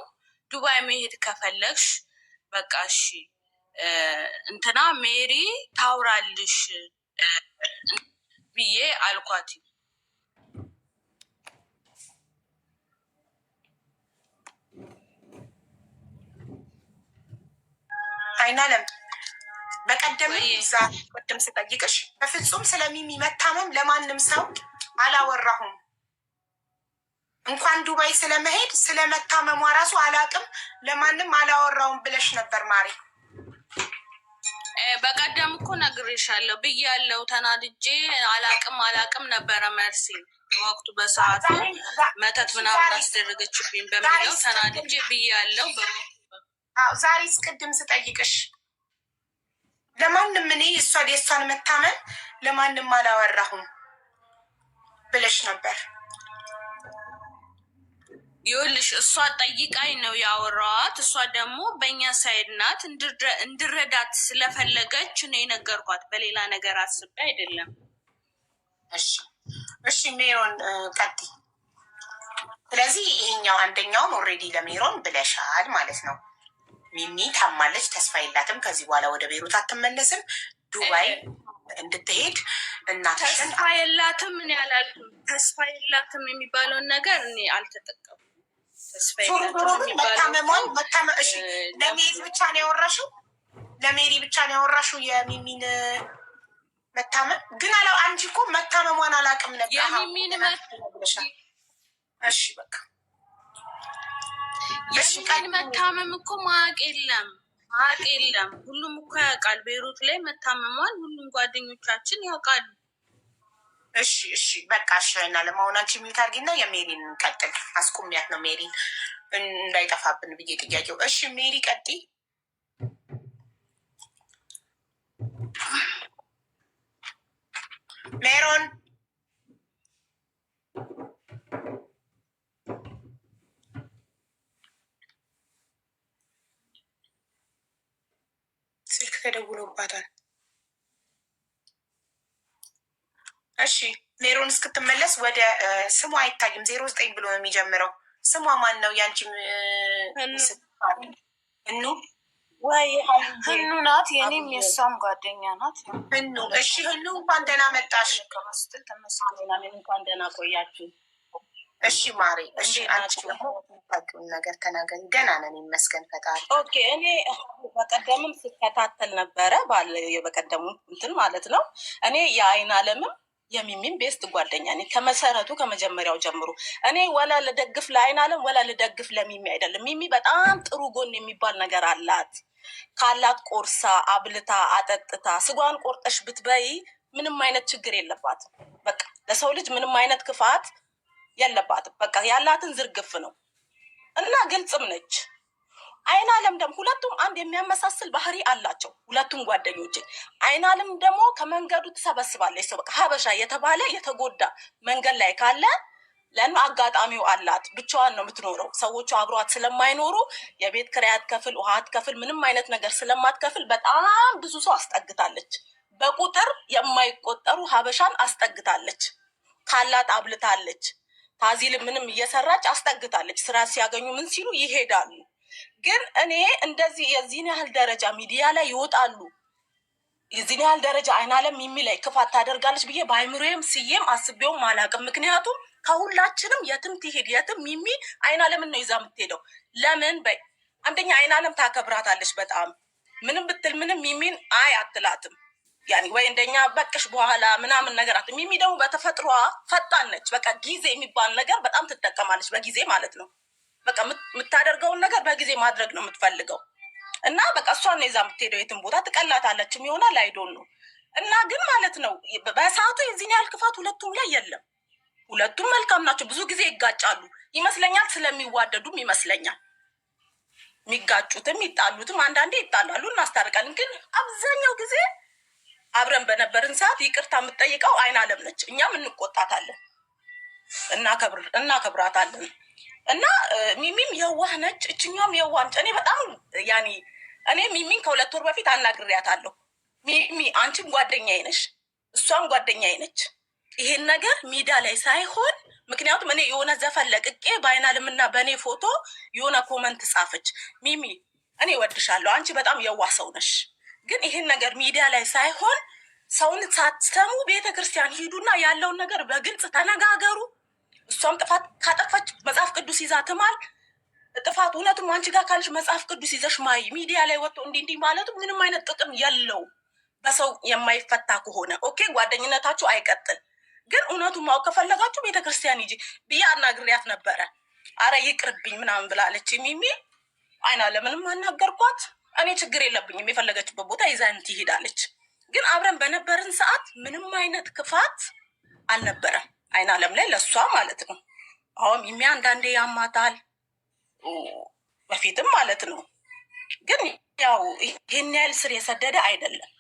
ዱባይ መሄድ ከፈለግሽ በቃ እሺ እንትና ሜሪ ታውራልሽ ብዬ አልኳት። አይናለም በቀደም ዛ ቅድም ስጠይቅሽ በፍጹም ስለሚሚ መታመም ለማንም ሰው አላወራሁም። እንኳን ዱባይ ስለመሄድ ስለመታመሟ ራሱ አላቅም፣ ለማንም አላወራውም ብለሽ ነበር ማሪ። በቀደም እኮ ነግሬሻለሁ ብያለሁ። ተናድጄ አላቅም ነበረ መርሲ ወቅቱ በሰዓቱ መተት ምናምን አስደረገችብኝ በሚለው ተናድጄ ብያለሁ። ዛሬ ቅድም ስጠይቅሽ ለማንም እኔ የእሷን መታመን ለማንም አላወራሁም ብለሽ ነበር። ይኸውልሽ እሷ ጠይቃኝ ነው ያወራዋት። እሷ ደግሞ በእኛ ሳይድ ናት፣ እንድረዳት ስለፈለገች ነው የነገርኳት። በሌላ ነገር አስቤ አይደለም። እሺ ሜሮን ቀጥይ። ስለዚህ ይሄኛው አንደኛውን ኦልሬዲ ለሜሮን ብለሻል ማለት ነው። ሚሚ ታማለች፣ ተስፋ የላትም፣ ከዚህ በኋላ ወደ ቤሩት አትመለስም። ዱባይ እንድትሄድ እናትሽን ተስፋ የላትም ምን ያላልኩም። ተስፋ የላትም የሚባለውን ነገር እኔ አልተጠቀሙም። ለሜሪ ብቻ ነው ያወራሽው? ለሜሪ ብቻ ነው ያወራሽው የሚሚን መታመም? ግን አንቺ እኮ መታመሟን አላውቅም ነበር። የሚሚን እሺ በቃ የሚሚን መታመም እኮ ማቅ የለም። ሁሉም እኮ ያውቃል። ቤይሩት ላይ መታመሟን ሁሉም ጓደኞቻችን ያውቃሉ። እሺ በቃ እሺና ለማሆናችን ሚዩት አድርጊና የሜሪን እንቀጥል። አስቁሚያት ነው ሜሪን እንዳይጠፋብን ብዬ ጥያቄው። እሺ ሜሪ ቀጥይ። ሜሮን ስልክ ተደውሎባታል። እሺ ሜሮን እስክትመለስ ወደ ስሟ አይታይም። 09 ብሎ ነው የሚጀምረው። ስሟ ማን ነው? ያንቺ እኑ ወይ ህኑ ናት። የኔም የእሷም ጓደኛ ናት ህኑ። እሺ ህኑ እንኳን ደህና መጣሽ። እንኳን ደህና ቆያችሁ። እሺ ማሬ፣ እሺ አንቺ ታውቂውን ነገር ተናገሪ። ደህና ነን ይመስገን ፈጣሪ። ኦኬ እኔ በቀደምም ስከታተል ነበረ በቀደሙ እንትን ማለት ነው። እኔ የአይን አለምም የሚሚም ቤስት ጓደኛ ነኝ ከመሰረቱ ከመጀመሪያው ጀምሮ። እኔ ወላ ልደግፍ ለአይን አለም ወላ ልደግፍ ለሚሚ አይደለም። ሚሚ በጣም ጥሩ ጎን የሚባል ነገር አላት። ካላት ቆርሳ አብልታ አጠጥታ ስጓን ቆርጠሽ ብትበይ ምንም አይነት ችግር የለባትም። በቃ ለሰው ልጅ ምንም አይነት ክፋት የለባትም። በቃ ያላትን ዝርግፍ ነው እና ግልጽም ነች። አይን አለም ደግሞ ሁለቱም አንድ የሚያመሳስል ባህሪ አላቸው ሁለቱም ጓደኞቼ። አይን አለም ደግሞ ከመንገዱ ትሰበስባለች ሰው። በቃ ሀበሻ የተባለ የተጎዳ መንገድ ላይ ካለ ለምን አጋጣሚው አላት። ብቻዋን ነው የምትኖረው። ሰዎቹ አብሯት ስለማይኖሩ የቤት ኪራይ አትከፍል፣ ውሃ አትከፍል፣ ምንም አይነት ነገር ስለማትከፍል በጣም ብዙ ሰው አስጠግታለች። በቁጥር የማይቆጠሩ ሀበሻን አስጠግታለች። ካላት አብልታለች። ታዚል ምንም እየሰራች አስጠግታለች። ስራ ሲያገኙ ምን ሲሉ ይሄዳሉ። ግን እኔ እንደዚህ የዚህን ያህል ደረጃ ሚዲያ ላይ ይወጣሉ፣ የዚህን ያህል ደረጃ አይን አለም ሚሚ ላይ ክፋት ታደርጋለች ብዬ በአይምሮዬም ስዬም አስቤውም አላውቅም። ምክንያቱም ከሁላችንም የትም ትሄድ የትም ሚሚ አይን አለምን ነው ይዛ የምትሄደው። ለምን በይ አንደኛ አይን አለም ታከብራታለች በጣም ምንም ብትል ምንም ሚሚን አይ አትላትም። ያኔ ወይ እንደኛ በቅሽ በኋላ ምናምን ነገራት። ሚሚ ደግሞ በተፈጥሯ ፈጣን ነች። በቃ ጊዜ የሚባል ነገር በጣም ትጠቀማለች፣ በጊዜ ማለት ነው። በቃ የምታደርገውን ነገር በጊዜ ማድረግ ነው የምትፈልገው። እና በቃ እሷን ይዛ የምትሄደው የትም ቦታ ትቀላታለችም ይሆናል አይዶን ነው። እና ግን ማለት ነው በሰዓቱ የዚህን ያህል ክፋት ሁለቱም ላይ የለም። ሁለቱም መልካም ናቸው። ብዙ ጊዜ ይጋጫሉ ይመስለኛል፣ ስለሚዋደዱም ይመስለኛል የሚጋጩትም ይጣሉትም። አንዳንዴ ይጣላሉ፣ እናስታርቃለን። ግን አብዛኛው ጊዜ አብረን በነበርን ሰዓት ይቅርታ የምትጠይቀው አይን አለም ነች። እኛም እንቆጣታለን፣ እናከብራታለን። እና ሚሚም የዋህ ነች፣ እችኛም የዋህ ነች። እኔ በጣም ያኔ እኔ ሚሚን ከ2 ወር በፊት አናግሬያታለሁ። ሚሚ አንቺም ጓደኛዬ ነሽ፣ እሷም ጓደኛዬ ነች። ይሄን ነገር ሚዲያ ላይ ሳይሆን ምክንያቱም እኔ የሆነ ዘፈን ለቅቄ በአይን አለምና በእኔ ፎቶ የሆነ ኮመንት ጻፈች። ሚሚ እኔ ወድሻለሁ፣ አንቺ በጣም የዋህ ሰው ነሽ፣ ግን ይሄን ነገር ሚዲያ ላይ ሳይሆን ሰውን ሳትሰሙ ቤተክርስቲያን ሂዱና ያለውን ነገር በግልጽ ተነጋገሩ። እሷም ጥፋት ካጠፋች መጽሐፍ ቅዱስ ይዛ ትማል። ጥፋት እውነቱም አንቺ ጋር ካለች መጽሐፍ ቅዱስ ይዘሽ ማይ። ሚዲያ ላይ ወጥቶ እንዲህ ማለቱ ምንም አይነት ጥቅም የለው። በሰው የማይፈታ ከሆነ ኦኬ ጓደኝነታችሁ አይቀጥል። ግን እውነቱን ማወቅ ከፈለጋችሁ ቤተክርስቲያን ሂጂ ብዬ አናግሪያት ነበረ። አረ ይቅርብኝ ምናምን ብላለች ሚሚ። አይን አለምንም አናገርኳት። እኔ ችግር የለብኝም፣ የፈለገችበት ቦታ ይዛን ትሄዳለች። ግን አብረን በነበርን ሰዓት ምንም አይነት ክፋት አልነበረም አይን አለም ላይ ለእሷ ማለት ነው። አሁን ሚሚ አንዳንዴ ያማታል፣ በፊትም ማለት ነው። ግን ያው ይህን ያህል ስር የሰደደ አይደለም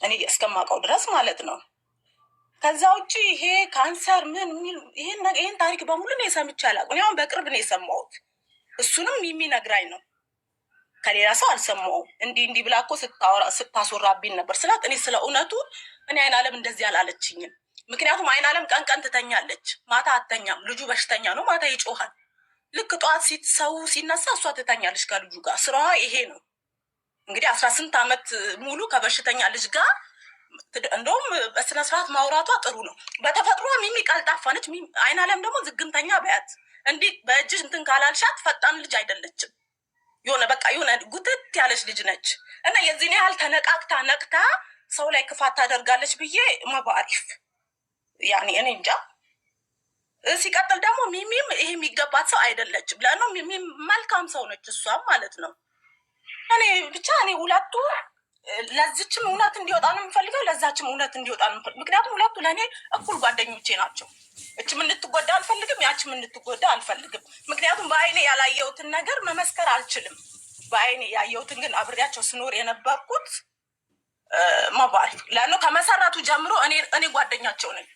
እኔ እስከማውቀው ድረስ ማለት ነው። ከዛ ውጭ ይሄ ካንሰር ምን ይሄን ታሪክ በሙሉ ነው የሰምቼ አላውቅም። አሁን በቅርብ ነው የሰማሁት። እሱንም ሚሚ ነግራኝ ነው፣ ከሌላ ሰው አልሰማሁም። እንዲህ ብላ እኮ ስታስወራብኝ ነበር ስላት፣ እኔ ስለ እውነቱ እኔ አይን አለም እንደዚህ አላለችኝም። ምክንያቱም አይን አለም ቀን ቀን ትተኛለች፣ ማታ አተኛም። ልጁ በሽተኛ ነው፣ ማታ ይጮሃል። ልክ ጠዋት ሰው ሲነሳ እሷ ትተኛለች ከልጁ ጋር። ስራዋ ይሄ ነው እንግዲህ 18 ዓመት ሙሉ ከበሽተኛ ልጅ ጋር እንደውም በስነ ስርዓት ማውራቷ ጥሩ ነው። በተፈጥሮ ሚሚ ቀልጣፋ ነች። አይናለም ደግሞ ዝግምተኛ በያት። እንዲህ በእጅሽ እንትን ካላልሻት ፈጣን ልጅ አይደለችም። የሆነ በቃ የሆነ ጉትት ያለች ልጅ ነች እና የዚህን ያህል ተነቃቅታ ነቅታ ሰው ላይ ክፋት ታደርጋለች ብዬ መባሪፍ ያኔ እኔ እንጃ። ሲቀጥል ደግሞ ሚሚም ይሄ የሚገባት ሰው አይደለችም። ለእነ ሚሚም መልካም ሰው ነች እሷም ማለት ነው። እኔ ሁለቱ ለዚችም እውነት እንዲወጣ ነው የምፈልገው፣ ለዛችም እውነት እንዲወጣ ነው የምፈልገው። ምክንያቱም ሁለቱ ለእኔ እኩል ጓደኞቼ ናቸው። እችም እንድትጎዳ አልፈልግም፣ ያችም እንድትጎዳ አልፈልግም። ምክንያቱም በአይኔ ያላየሁትን ነገር መመስከር አልችልም። በአይኔ ያየሁትን ግን አብሬያቸው ስኖር የነበርኩት መባሪፍ ለእነ ከመሰረቱ ጀምሮ እኔ ጓደኛቸው ነኝ።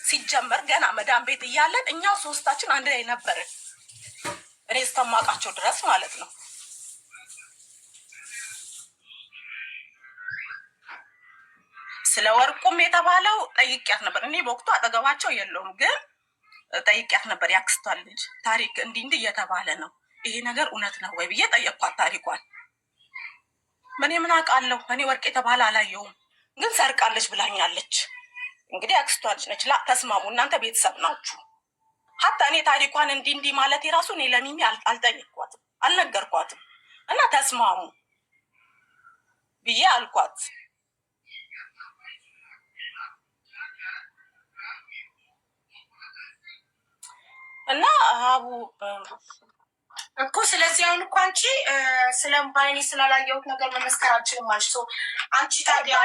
ሲጀመር ገና መዳም ቤት እያለን እኛ ሶስታችን አንድ ላይ ነበርን፣ እኔ እስከማውቃቸው ድረስ ማለት ነው። ስለ ወርቁም የተባለው ጠይቂያት ነበር። እኔ በወቅቱ አጠገባቸው የለውም፣ ግን ጠይቂያት ነበር። ያክስቷል ልጅ ታሪክ እንዲህ እየተባለ ነው፣ ይሄ ነገር እውነት ነው ወይ ብዬ ጠየቅኳት ታሪኳን። እኔ ምን አውቃለሁ፣ እኔ ወርቅ የተባለ አላየውም፣ ግን ሰርቃለች ብላኛለች። እንግዲህ ያክስቷ ልጅ ነች። ተስማሙ፣ እናንተ ቤተሰብ ናችሁ። ሀታ እኔ ታሪኳን እንዲህ ማለት የራሱ እኔ ለሚሚ አልጠየቅኳትም፣ አልነገርኳትም። እና ተስማሙ ብዬ አልኳት። እና ሀቡ እኮ ስለዚህ አሁን እኮ አንቺ በአይኔ ስላላየሁት ነገር መመስከር አልችልም አልሽ። አንቺ ታዲያ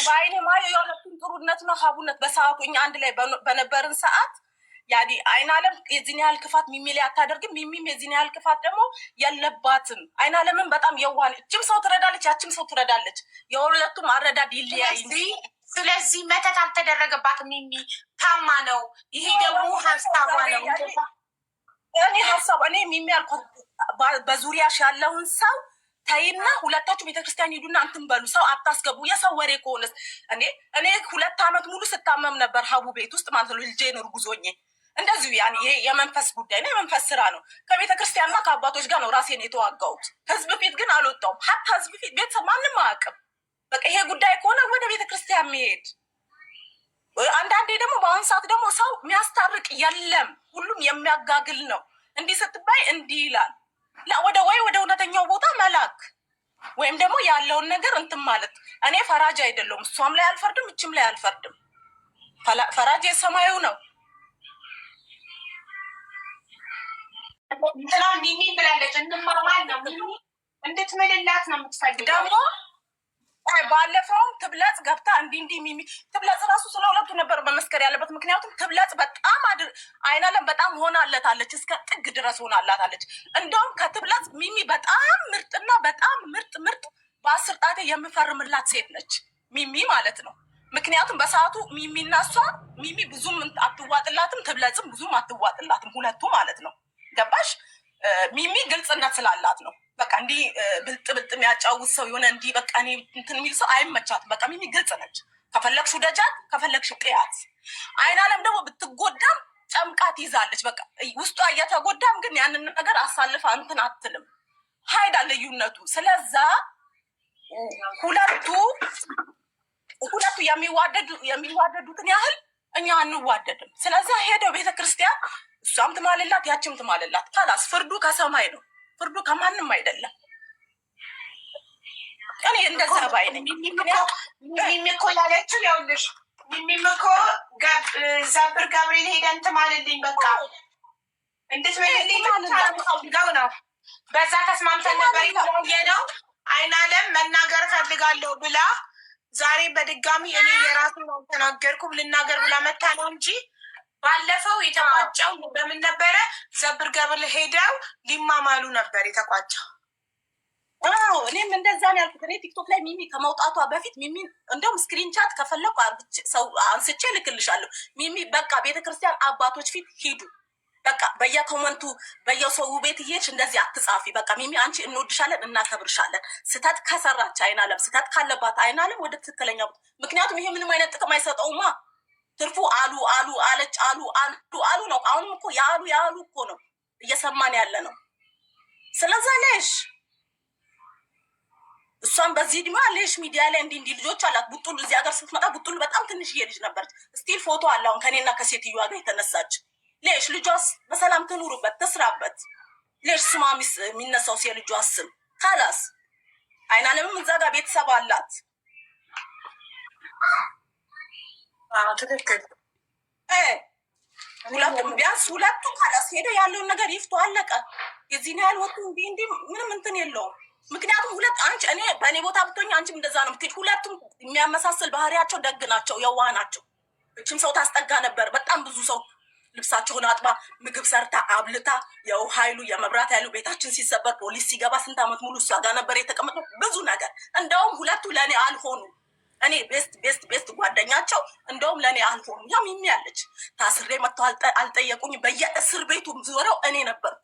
በአይኔ ማየው የሁለቱም ጥሩነት ነው ሀቡነት። በሰዓቱ እኛ አንድ ላይ በነበርን ሰዓት ያዲ አይናለም የዚህን ያህል ክፋት ሚሚ ላይ አታደርግም፣ ሚሚም የዚህን ያህል ክፋት ደግሞ የለባትም። አይናለምን በጣም የዋን እችም ሰው ትረዳለች፣ ያችም ሰው ትረዳለች። የሁለቱም አረዳድ ይለያይ እንጂ ስለዚህ መተት አልተደረገባትም። ሚሚ ታማ ነው። ይሄ ደግሞ ሀሳቧ ነው። እኔ ሚሚ ያልኳት በዙሪያሽ ያለውን ሰው ተይና ሁለታችሁ ቤተክርስቲያን ሂዱና እንትን በሉ፣ ሰው አታስገቡ። የሰው ወሬ ከሆነስ እኔ 2 ዓመት ሙሉ ስታመም ነበር ሀቡ ቤት ውስጥ ማለት ነው። ልጄን እርጉዝ ሆኜ እንደዚሁ ያኔ ይሄ የመንፈስ ጉዳይ ነው፣ የመንፈስ ስራ ነው። ከቤተክርስቲያንና ከአባቶች ጋር ነው ራሴን የተዋጋሁት። ህዝብ ፊት ግን አልወጣሁም። ሀታ ህዝብ ፊት ቤተሰብ ማንም አያውቅም። በቃ ይሄ ጉዳይ ከሆነ ወደ ቤተክርስቲያን መሄድ። አንዳንዴ ደግሞ በአሁን ሰዓት ደግሞ ሰው የሚያስታርቅ የለም፣ ሁሉም የሚያጋግል ነው። እንዲህ ስትባይ እንዲህ ይላል። ወደ እውነተኛው ቦታ መላክ ወይም ደግሞ ያለውን ነገር እንትን ማለት። እኔ ፈራጅ አይደለሁም፣ እሷም ላይ አልፈርድም፣ እችም ላይ አልፈርድም። ፈራጅ የሰማዩ ነው። ሚሚ ብላለች እንማማል ነው እንድትምልላት ነው የምትፈልገው ደግሞ ባለፈውም ትብለጽ ገብታ እንዲህ ሚሚ ትብለጽ ራሱ ስለ ሁለቱ ነበር መመስከር ያለበት። ምክንያቱም ትብለጽ በጣም አይናለም በጣም ሆናለታለች፣ እስከ ጥግ ድረስ ሆናላታለች። እንደውም ከትብለጽ ሚሚ በጣም ምርጥና በጣም ምርጥ በ10 ጣቴ የምፈርምላት ሴት ነች ሚሚ ማለት ነው። ምክንያቱም በሰዓቱ ሚሚና እሷ ሚሚ ብዙም አትዋጥላትም፣ ትብለጽም ብዙም አትዋጥላትም፣ ሁለቱ ማለት ነው። ገባሽ? ሚሚ ግልጽነት ስላላት ነው። በቃ እንዲህ ብልጥ የሚያጫውት ሰው የሆነ እንዲህ በቃ እኔ እንትን የሚል ሰው አይመቻትም። በቃ ሚሚ ግልጽ ነች። ከፈለግሽው ደጃት፣ ከፈለግሽው ቅያት። አይናለም ደግሞ ብትጎዳም ጨምቃት ይዛለች። በቃ ውስጧ እየተጎዳም ግን ያንን ነገር አሳልፋ እንትን አትልም። ሀይዳ ልዩነቱ። ስለዛ ሁለቱ የሚዋደዱትን ያህል እኛ አንዋደድም። ስለዛ ሄደው ቤተክርስቲያን እሷም ትማልላት፣ ያችም ትማልላት። ካላስ ፍርዱ ከሰማይ ነው። ፍርዱ ከማንም አይደለም። እኔ እንደዛ ባይ ነኝ። ሚሚ እኮ ያለችው ያውልሽ፣ ሚሚ እኮ ዘብር ገብርኤል ሄደን ትማልልኝ በቃ እንድትመልልኝ ፈልገው ነው። በዛ ተስማምተን ነበር የሄደው። አይናለም መናገር ፈልጋለሁ ብላ ዛሬ በድጋሚ እኔ የራሱ ነው ተናገርኩም ልናገር ብላ መታ ነው እንጂ ባለፈው የተቋጨው በምን ነበረ? ዘብር ገብርኤል ሄደው ሊማማሉ ነበር የተቋጨው። እኔም እንደዛ ነው ያልኩት። እኔ ቲክቶክ ላይ ሚሚ ከመውጣቷ በፊት ሚሚ እንደውም ስክሪንቻት ከፈለኩ ሰው አንስቼ ልክልሻለሁ። ሚሚ በቃ ቤተክርስቲያን አባቶች ፊት ሂዱ፣ በቃ በየኮመንቱ በየሰው ቤት እየሄድሽ እንደዚህ አትጻፊ። በቃ ሚሚ አንቺ እንወድሻለን፣ እናከብርሻለን። ስተት ከሰራች አይናለም፣ ስተት ካለባት አይናለም ወደ ትክክለኛው። ምክንያቱም ይሄ ምንም አይነት ጥቅም አይሰጠውማ። ትርፉ አሉ አለች አሉ ነው። አሁንም እኮ ያሉ እኮ ነው እየሰማን ያለ ነው። ስለዛ ነሽ እሷም በዚህ እድሜዋ ሌሽ ሚዲያ ላይ እንዲህ ልጆች አላት። ቡጡሉ እዚህ ሀገር ስትመጣ ቡጡሉ በጣም ትንሽዬ ልጅ ነበረች። ስቲል ፎቶ አለ አሁን ከኔና ከሴትዮዋ ጋር የተነሳች። ሌሽ ልጇስ በሰላም ትኑሩበት ትስራበት። ሌሽ ስሟ የሚነሳው የልጇ ስም ካላስ አይናለምም እዛ ጋር ቤተሰብ አላት። ትክክል። ሁለቱም ቢያንስ ሁለቱ ካላስ ሄደ ያለውን ነገር ይፍቱ አለቀ። የዚህን ያህል ወጡ እንዲህ ምንም እንትን የለውም። ምክንያቱም ሁለት አንቺ እኔ በእኔ ቦታ ብትሆኝ አንቺም እንደዛ ነው ምትሄድ። ሁለቱም የሚያመሳስል ባህሪያቸው ደግ ናቸው፣ የዋህ ናቸው። እችም ሰው ታስጠጋ ነበር። በጣም ብዙ ሰው ልብሳቸውን አጥባ ምግብ ሰርታ አብልታ የውሃ ኃይሉ የመብራት ኃይሉ ቤታችን ሲሰበር ፖሊስ ሲገባ ስንት ዓመት ሙሉ እሷ ጋር ነበር የተቀመጠው። ብዙ ነገር እንደውም ሁለቱ ለእኔ አልሆኑ። እኔ ቤስት ጓደኛቸው እንደውም ለእኔ አልሆኑ። ያው ሚሚ ያለች ታስሬ መጥተው አልጠየቁኝ። በየእስር ቤቱ ዞረው እኔ ነበርኩ።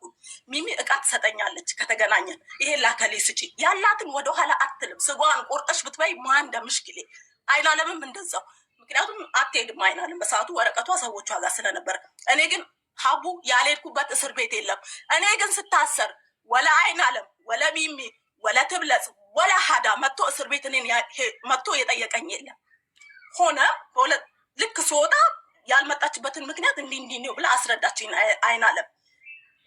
ሚሚ እቃ ትሰጠኛለች ከተገናኘን። ይሄ ላከሌ ስጪ ያላትን ወደኋላ አትልም። ስጓን ቆርጠሽ ብትበይ ማን እንደምሽክሌ አይናለምም እንደዛው። ምክንያቱም አትሄድም አይናለም በሰዓቱ ወረቀቷ ሰዎቿ ጋር ስለነበረ። እኔ ግን ሀቡ ያልሄድኩበት እስር ቤት የለም። እኔ ግን ስታሰር ወለ አይናለም ወለ ሚሚ ወለ ትብለጽ ወላ ሀዳ መጥቶ እስር ቤት እኔን መጥቶ የጠየቀኝ የለም። ሆነ ልክ ስወጣ ያልመጣችበትን ምክንያት እንዲህ ነው ብላ አስረዳችኝ አይናለም።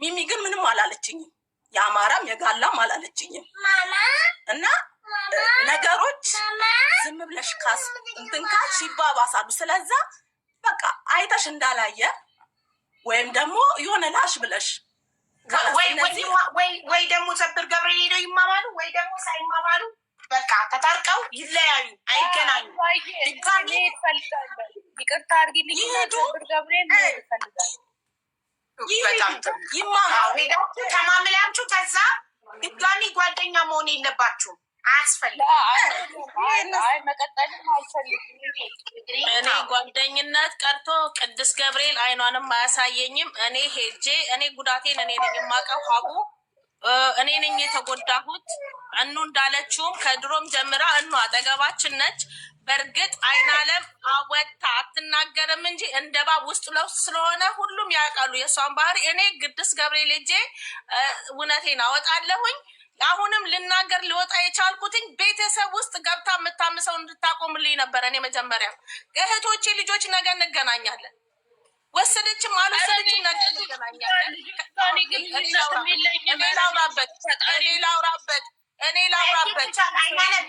ሚሚ ግን ምንም አላለችኝም። የአማራም የጋላም አላለችኝም። እና ነገሮች ዝም ብለሽ እንትን ካልሽ ይባባሳሉ። ስለዛ በቃ አይተሽ እንዳላየ ወይም ደግሞ የሆነ ላሽ ብለሽ ወይ ደግሞ ዘብር ገብርኤል ሄደው ይማማሉ፣ ወይ ደግሞ ሳይማማሉ በቃ ተታርቀው ይለያዩ፣ አይገናኙ። ይቅርታ አድርጊልኝ ዘብር ገብርኤል ይፈልጋል ተማምላችሁ ከዛ ድጋሚ ጓደኛ መሆን የለባችሁም። እኔ ጓደኝነት ቀርቶ ቅዱስ ገብርኤል አይኗንም አያሳየኝም። እኔ ሄጄ እኔ ጉዳቴን እኔ ነኝ የማውቀው። ሀቡ እኔ ነኝ የተጎዳሁት። እኑ እንዳለችውም ከድሮም ጀምራ እኑ አጠገባችን ነች። በእርግጥ አይናለም አወታ አትናገርም እንጂ እንደ ባብ ውስጥ ለውስጥ ስለሆነ ሁሉም ያውቃሉ የእሷን ባህሪ። እኔ ቅዱስ ገብርኤል ሄጄ እውነቴን አወጣለሁኝ። አሁንም ልናገር ልወጣ የቻልኩትኝ ቤተሰብ ውስጥ ገብታ የምታምሰው እንድታቆምልኝ ነበር። እኔ መጀመሪያ እህቶቼ ልጆች ነገ እንገናኛለን፣ ወሰደችም አልወሰደችም ነገ እንገናኛለን። እኔ ላውራበት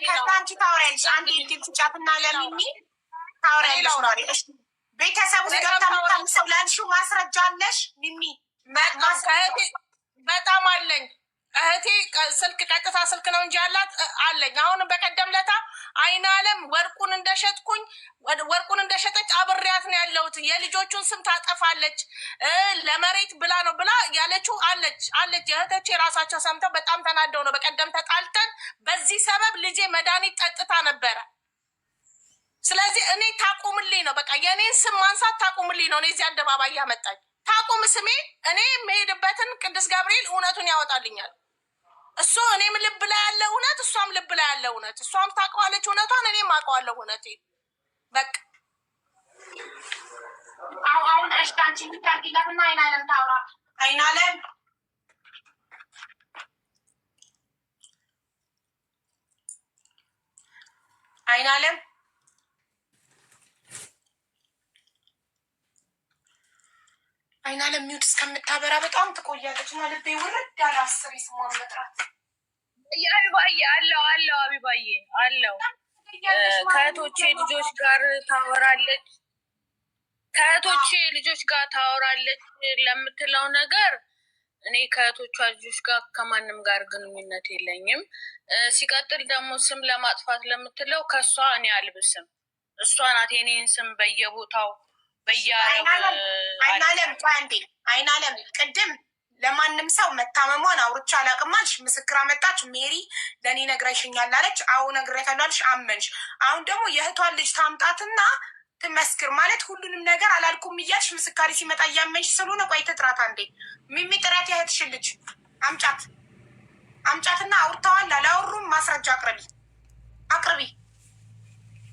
ከዛንቺ ታወሪያለሽ። አንድ ድል ስጫትና ለሚሚ ታወሪያለሽ። ቤተሰብ ውስጥ ገብታ የምታምሰው ላልሽው ማስረጃ አለሽ ሚሚ? በጣም አለኝ። እህቴ ስልክ ቀጥታ ስልክ ነው እንጂ ያላት አለኝ። አሁን በቀደም ለታ አይናለም ወርቁን እንደሸጠች አብሬያት ነው ያለሁት። የልጆቹን ስም ታጠፋለች ለመሬት ብላ ነው ብላ ያለችው አለች። የእህቶቼ የራሳቸው ሰምተው በጣም ተናደው ነው። በቀደም ተጣልተን በዚህ ሰበብ ልጄ መድኃኒት ጠጥታ ነበረ። ስለዚህ እኔ ታቁምልኝ ነው በቃ የኔን ስም ማንሳት ታቁምልኝ ነው። እኔ እዚህ አደባባይ ያመጣኝ ታቁም ስሜ እኔ የምሄድበትን ቅዱስ ገብርኤል እውነቱን ያወጣልኛል። እሱ እኔም ልብ ላይ ያለ እውነት፣ እሷም ልብ ላይ ያለ እውነት። እሷም ታውቀዋለች እውነቷን፣ እኔም አውቀዋለሁ እውነቴ። በቃ አሁን እሽታንቺ የሚታርጊላትና አይናለም ታውራ። አይናለም አይናለም ሚውት እስከምታበራ በጣም ትቆያለች እና ልቤ ውርድ ያለ አስር ስሟን መጥራት አቢባዬ አለው አቢባዬ አለው። ከእህቶቼ ልጆች ጋር ታወራለች ለምትለው ነገር እኔ ከእህቶቿ ልጆች ጋር ከማንም ጋር ግንኙነት የለኝም። ሲቀጥል ደግሞ ስም ለማጥፋት ለምትለው ከእሷ እኔ አልብስም። እሷ ናት የኔን ስም በየቦታው አይናለም ቅድም ለማንም ሰው መታመሟን አውርቻ አላቅም አልሽ። ምስክር አመጣች። ሜሪ ለእኔ ነግረሽኛል አለች። አዎ ነግሬያታለሁ አልሽ፣ አመንሽ። አሁን ደግሞ የእህቷን ልጅ ታምጣትና ትመስክር ማለት ሁሉንም ነገር አላልኩም እያልሽ ምስካሪ ሲመጣ እያመንሽ ስለሆነ ቆይ ትጥራት አንዴ። ሚሚ ጥራት የእህትሽን ልጅ አምጫትና አውርተዋል አላወሩም ማስረጃ አቅርቢ።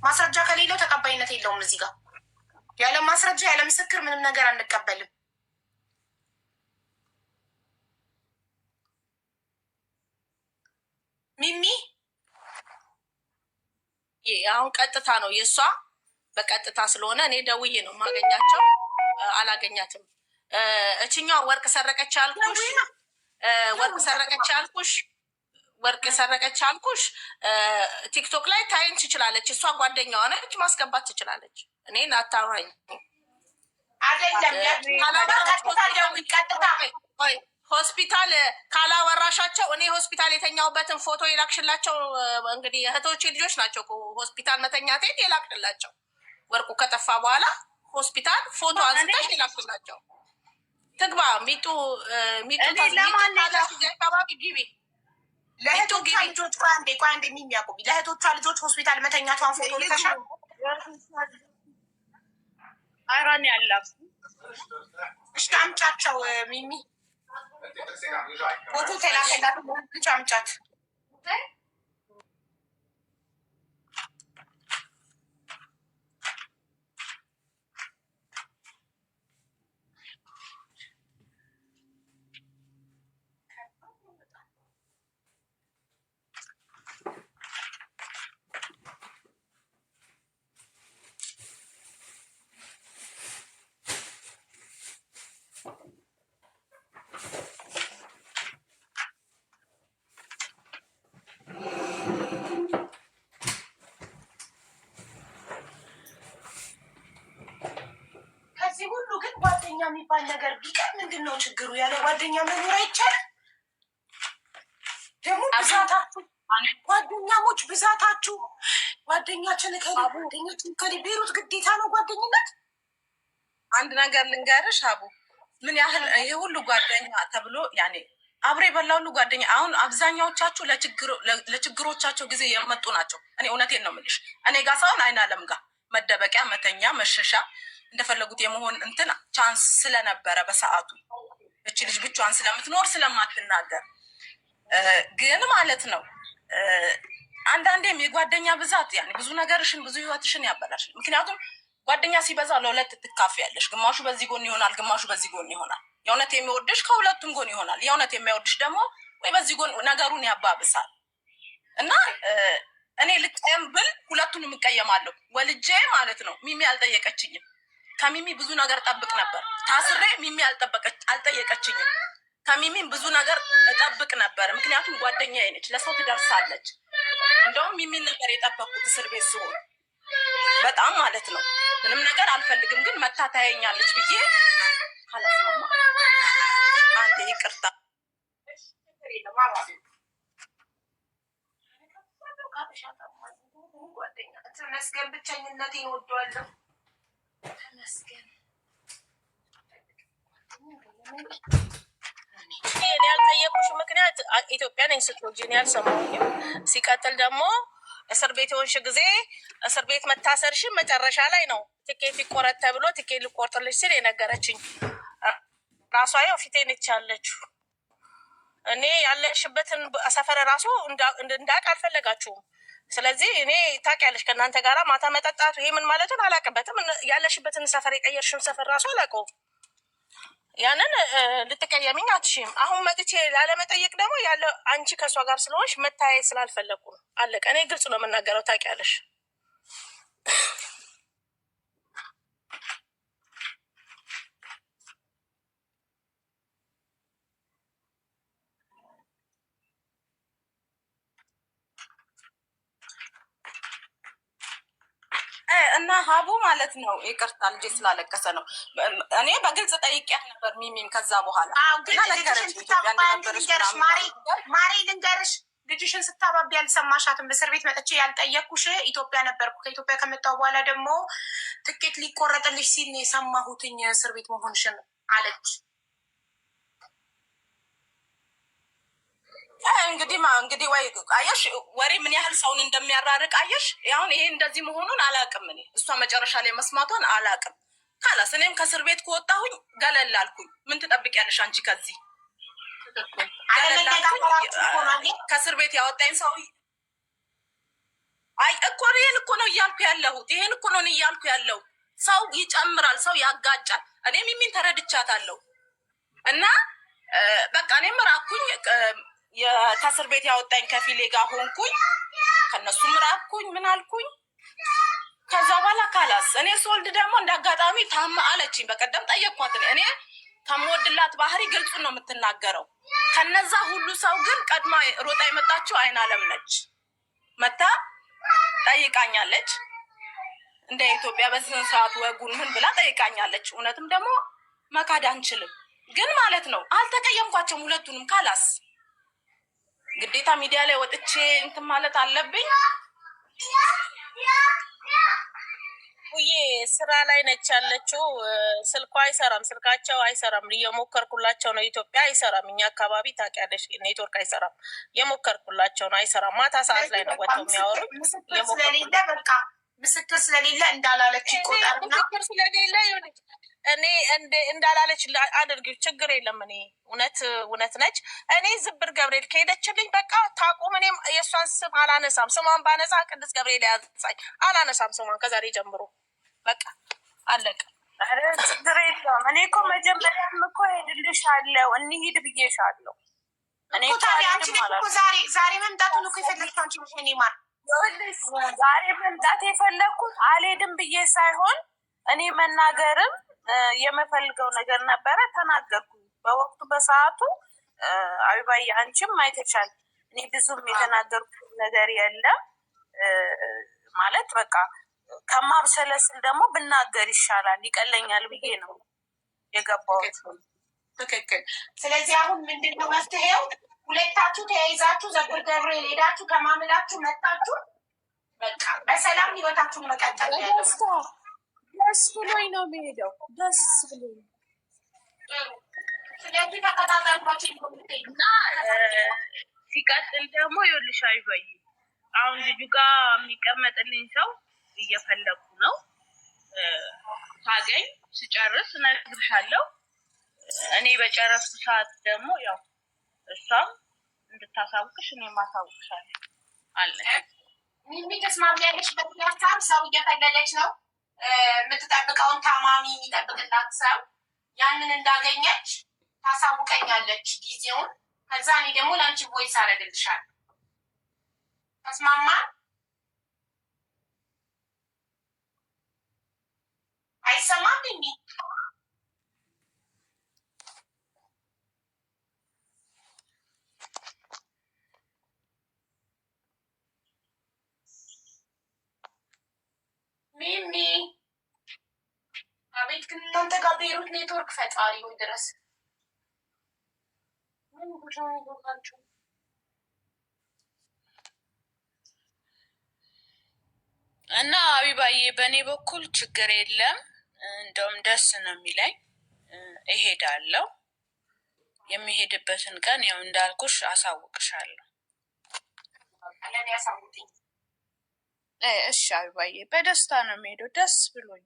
ማስረጃ ከሌለው ተቀባይነት የለውም እዚህ ጋር። ያለ ማስረጃ ያለ ምስክር ምንም ነገር አንቀበልም። ሚሚ አሁን ቀጥታ ነው የእሷ በቀጥታ ስለሆነ እኔ ደውዬ ነው ማገኛቸው። አላገኛትም። እችኛው ወርቅ ሰረቀች ያልኩሽ ቲክቶክ ላይ ታይን ትችላለች። እሷ ጓደኛዋ ነች፣ ማስገባት ትችላለች። እኔን አታውራኝ ሆስፒታል ካላወራሻቸው እኔ ሆስፒታል የተኛውበትን ፎቶ የላክሽላቸው እንግዲህ እህቶቼ ልጆች ናቸው። ሆስፒታል መተኛቴን የላክሽላቸው ወርቁ ከጠፋ በኋላ ሆስፒታል ፎቶ አንስተሽ የላክሽላቸው። ትግባ ሚጡ አካባቢ ግቢ። ለእህቶቿ ልጆች ቆይ አንዴ የሚያውቁ ለእህቶቿ ልጆች ሆስፒታል መተኛቷን ፎቶ ልከሻል? አይራን ያላት እሺ አምጫቸው ሚሚ ፎቶ ተላከላት ልጅ አምጫት። የሚባል ነገር ቢቀር ምንድን ነው ችግሩ? ያለ ጓደኛ መኖር አይቻልም? ደግሞ ብዛታችሁ ጓደኛሞች ብዛታችሁ ጓደኛችን ከሪ ቤሩት ግዴታ ነው ጓደኝነት። አንድ ነገር ልንገርሽ አቡ፣ ምን ያህል ይህ ሁሉ ጓደኛ ተብሎ ያኔ አብሬ የበላ ሁሉ ጓደኛ። አሁን አብዛኛዎቻችሁ ለችግሮቻቸው ጊዜ የመጡ ናቸው። እኔ እውነቴን ነው የምልሽ። እኔ ጋር ሳይሆን አይን አለም ጋር መደበቂያ፣ መተኛ፣ መሸሻ እንደፈለጉት የመሆን እንትን ቻንስ ስለነበረ በሰዓቱ እቺ ልጅ ብቻዋን ስለምትኖር ስለማትናገር ግን ማለት ነው አንዳንዴም የጓደኛ ብዛት ያኔ ብዙ ነገርሽን ብዙ ህይወትሽን ያበላሽ። ምክንያቱም ጓደኛ ሲበዛ ለሁለት ትካፊያለሽ። ግማሹ በዚህ ጎን ይሆናል፣ ግማሹ በዚህ ጎን ይሆናል። የእውነት የሚወድሽ ከሁለቱም ጎን ይሆናል። የእውነት የሚወድሽ ደግሞ ወይ በዚህ ጎን ነገሩን ያባብሳል። እና እኔ ልቀየም ብል ሁለቱንም እቀየማለሁ። ወልጄ ማለት ነው ሚሚ አልጠየቀችኝም። ከሚሚ ብዙ ነገር ጠብቅ ነበር። ታስሬ ሚሚ አልጠየቀችኝም። ከሚሚም ብዙ ነገር እጠብቅ ነበር። ምክንያቱም ጓደኛዬ ነች፣ ለሰው ትደርሳለች። እንደውም ሚሚን ነበር የጠበቅኩት እስር ቤት ሲሆን በጣም ማለት ነው። ምንም ነገር አልፈልግም፣ ግን መታ ታየኛለች ብዬ ካላስማማ አንዴ ይቅርታ ተመስገን። ብቸኝነቴን እወደዋለሁ። ተመስገን። እኔ ያልጠየቁሽ ምክንያት ኢትዮጵያ ነኝ ስትወጂ እኔ አልሰማሁኝም። ሲቀጥል ደግሞ እስር ቤት የሆንሽ ጊዜ እስር ቤት መታሰርሽን መጨረሻ ላይ ነው ትኬት ሊቆረጥ ተብሎ ትኬት ሊቆርጥልሽ ሲል የነገረችኝ ራሷ ያው ፊቴን ይቻለችው። እኔ ያለሽበትን ሰፈር ራሱ እንዳውቅ አልፈለጋችሁም። ስለዚህ እኔ ታውቂያለሽ ከእናንተ ጋራ ማታ መጠጣቱ ይሄ ምን ማለቱን አላውቅበትም። ያለሽበትን ሰፈር የቀየርሽን ሰፈር ራሱ አላውቀውም። ያንን ልትቀየምኝ አትሽም። አሁን መጥቼ ላለመጠየቅ ደግሞ ያለ አንቺ ከእሷ ጋር ስለሆንሽ መታየት ስላልፈለጉ ነው። አለቀ። እኔ ግልጽ ነው የምናገረው ታውቂያለሽ። እና ሀቡ ማለት ነው ይቅርታ ልጄ ስላለቀሰ ነው። እኔ በግልጽ ጠይቄያት ነበር ሚሚም ከዛ በኋላ ማሬ ልንገርሽ ልጅሽን ስታባቢ ያልሰማሻትም እስር ቤት መጥቼ ያልጠየኩሽ ኢትዮጵያ ነበርኩ። ከኢትዮጵያ ከመጣሁ በኋላ ደግሞ ትኬት ሊቆረጥልሽ ሲል ነው የሰማሁትኝ እስር ቤት መሆንሽን አለች። እንግዲህ ወይ አየሽ ወሬ ምን ያህል ሰውን እንደሚያራርቅ አየሽ። አሁን ይሄ እንደዚህ መሆኑን አላውቅም። እኔ እሷ መጨረሻ ላይ መስማቷን አላውቅም። ካላስ እኔም ከእስር ቤት ከወጣሁኝ ገለል አልኩኝ። ምን ትጠብቂያለሽ አንቺ ከዚህ ከእስር ቤት ያወጣኝ ሰው አይ እኮ ይሄን እኮ ነው እያልኩ ያለሁት። ይሄን እኮ ነው እያልኩ ያለው። ሰው ይጨምራል፣ ሰው ያጋጫል። እኔም ሚሚን ተረድቻታለሁ። እና በቃ እኔም ራኩኝ። ከእስር ቤት ያወጣኝ ከፊሌ ጋር ሆንኩኝ፣ ከነሱም ራኩኝ። ምን አልኩኝ ከዛ በኋላ ካላስ እኔ ስወልድ ደግሞ እንደ አጋጣሚ ታማ አለችኝ። በቀደም ጠየቅኳት። እኔ ከምወድላት ባህሪ ግልጹን ነው የምትናገረው። ከነዛ ሁሉ ሰው ግን ቀድማ ሮጣ የመጣችው አይን አለም ነች። መታ ጠይቃኛለች። እንደ ኢትዮጵያ በስነ ስርዓት ወጉን ምን ብላ ጠይቃኛለች። እውነትም ደግሞ መካድ አንችልም። ግን ማለት ነው አልተቀየምኳቸውም ሁለቱንም። ካላስ ግዴታ ሚዲያ ላይ ወጥቼ እንትን ማለት አለብኝ? ውዬ ስራ ላይ ነች ያለችው። ስልኳ አይሰራም፣ ስልካቸው አይሰራም። እየሞከርኩላቸው ነው። ኢትዮጵያ አይሰራም። እኛ አካባቢ ታውቂያለሽ፣ ኔትወርክ አይሰራም። እየሞከርኩላቸው ነው፣ አይሰራም። ማታ ሰዓት ላይ ነው ወጥተው የሚያወሩት። ስለሌለ በቃ ምስክር ስለሌለ እንዳላለች ይቆጠርና ምስክር ስለሌለ እኔ እንዳላለች አድርጊው፣ ችግር የለም። እኔ እውነት ነች። እኔ ዝብር ገብርኤል ከሄደችልኝ በቃ ታቁም። እኔም የእሷን ስም አላነሳም። ስሟን ባነሳ ቅዱስ ገብርኤል ያዛኝ። አላነሳም ስሟን ከዛሬ ጀምሮ በቃ አለቀ። ችግር የለውም። እኔ እኮ መጀመሪያም እኮ ሄድልሻለሁ እንሂድ ብዬሻለሁ። እኔ ዛሬ መምጣቱን እኮ የፈለግሽ አንቺ ነሽ። እኔ ማር ዛሬ መምጣት የፈለግኩት አልሄድም ብዬ ሳይሆን እኔ መናገርም የምፈልገው ነገር ነበረ፣ ተናገርኩ በወቅቱ በሰዓቱ። አቢባዬ አንቺም አይተሻል። እኔ ብዙም የተናገርኩት ነገር የለም ማለት በቃ ከማብሰለስል ደግሞ ብናገር ይሻላል ይቀለኛል ብዬ ነው የገባሁት። ትክክል። ስለዚህ አሁን ምንድን ነው መፍትሄው? ሁለታችሁ ተያይዛችሁ ዘብር ገብርኤል ሄዳችሁ ከማምላችሁ መጣችሁ በቃ በሰላም ህይወታችሁን መቀጠል ያለው። ደስ ብሎኝ ነው የሚሄደው። ደስ ብሎኝ ስለዚህ ተከታተሏቸው እና ሲቀጥል ደግሞ ይኸውልሽ አቢባዬ አሁን ልጁ ጋር የሚቀመጥልኝ ሰው እየፈለኩ ነው። ሳገኝ ስጨርስ እነግርሻለሁ። እኔ በጨረስኩ ሰዓት ደግሞ ያው እሷም እንድታሳውቅሽ እኔ ማሳውቅሻለሁ አለ። ሚሚ ተስማሚያለሽ? በትምህርታም ሰው እየፈለገች ነው የምትጠብቀውን ታማሚ የሚጠብቅላት ሰው ያንን እንዳገኘች ታሳውቀኛለች ጊዜውን። ከዛ እኔ ደግሞ ለአንቺ ቮይስ አደርግልሻለሁ። ተስማማን? አይሰማም ሚሚ? ሚሚ አቤት። ግን እናንተ ጋር ቤሩት ኔትወርክ ፈጣሪ ወይ ድረስ ምን ጉድ ነው ይሆናችሁ? እና አቢባዬ በእኔ በኩል ችግር የለም። እንደውም ደስ ነው የሚለኝ። እሄዳለሁ። የሚሄድበትን ቀን ያው እንዳልኩሽ አሳውቅሻለሁ። ለኔ ያሳውቅኝ። እሺ አቢባዬ፣ በደስታ ነው የሚሄደው። ደስ ብሎኝ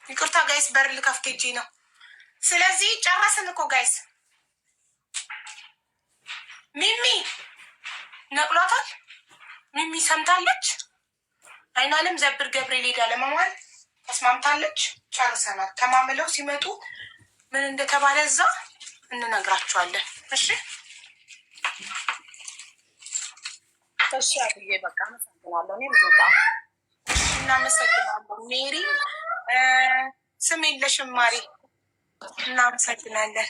ይቅርታ ጋይስ፣ በር ልከፍት ሄጄ ነው። ስለዚህ ጨረስን እኮ ጋይስ። ሚሚ ነቅሏታል። ሚሚ ሰምታለች። አይናለም ዘብር ገብርኤል ሄዳ ለመማል ተስማምታለች። ጨርሰናል። ተማምለው ሲመጡ ምን እንደተባለ እዛ እንነግራቸዋለን። እሺ እሺ አብዬ በቃ አመሰግናለሁ። እኔም ዞጣ እናመሰግናለሁ። ሜሪ ስም የለሽም ማሪ። እናመሰግናለን።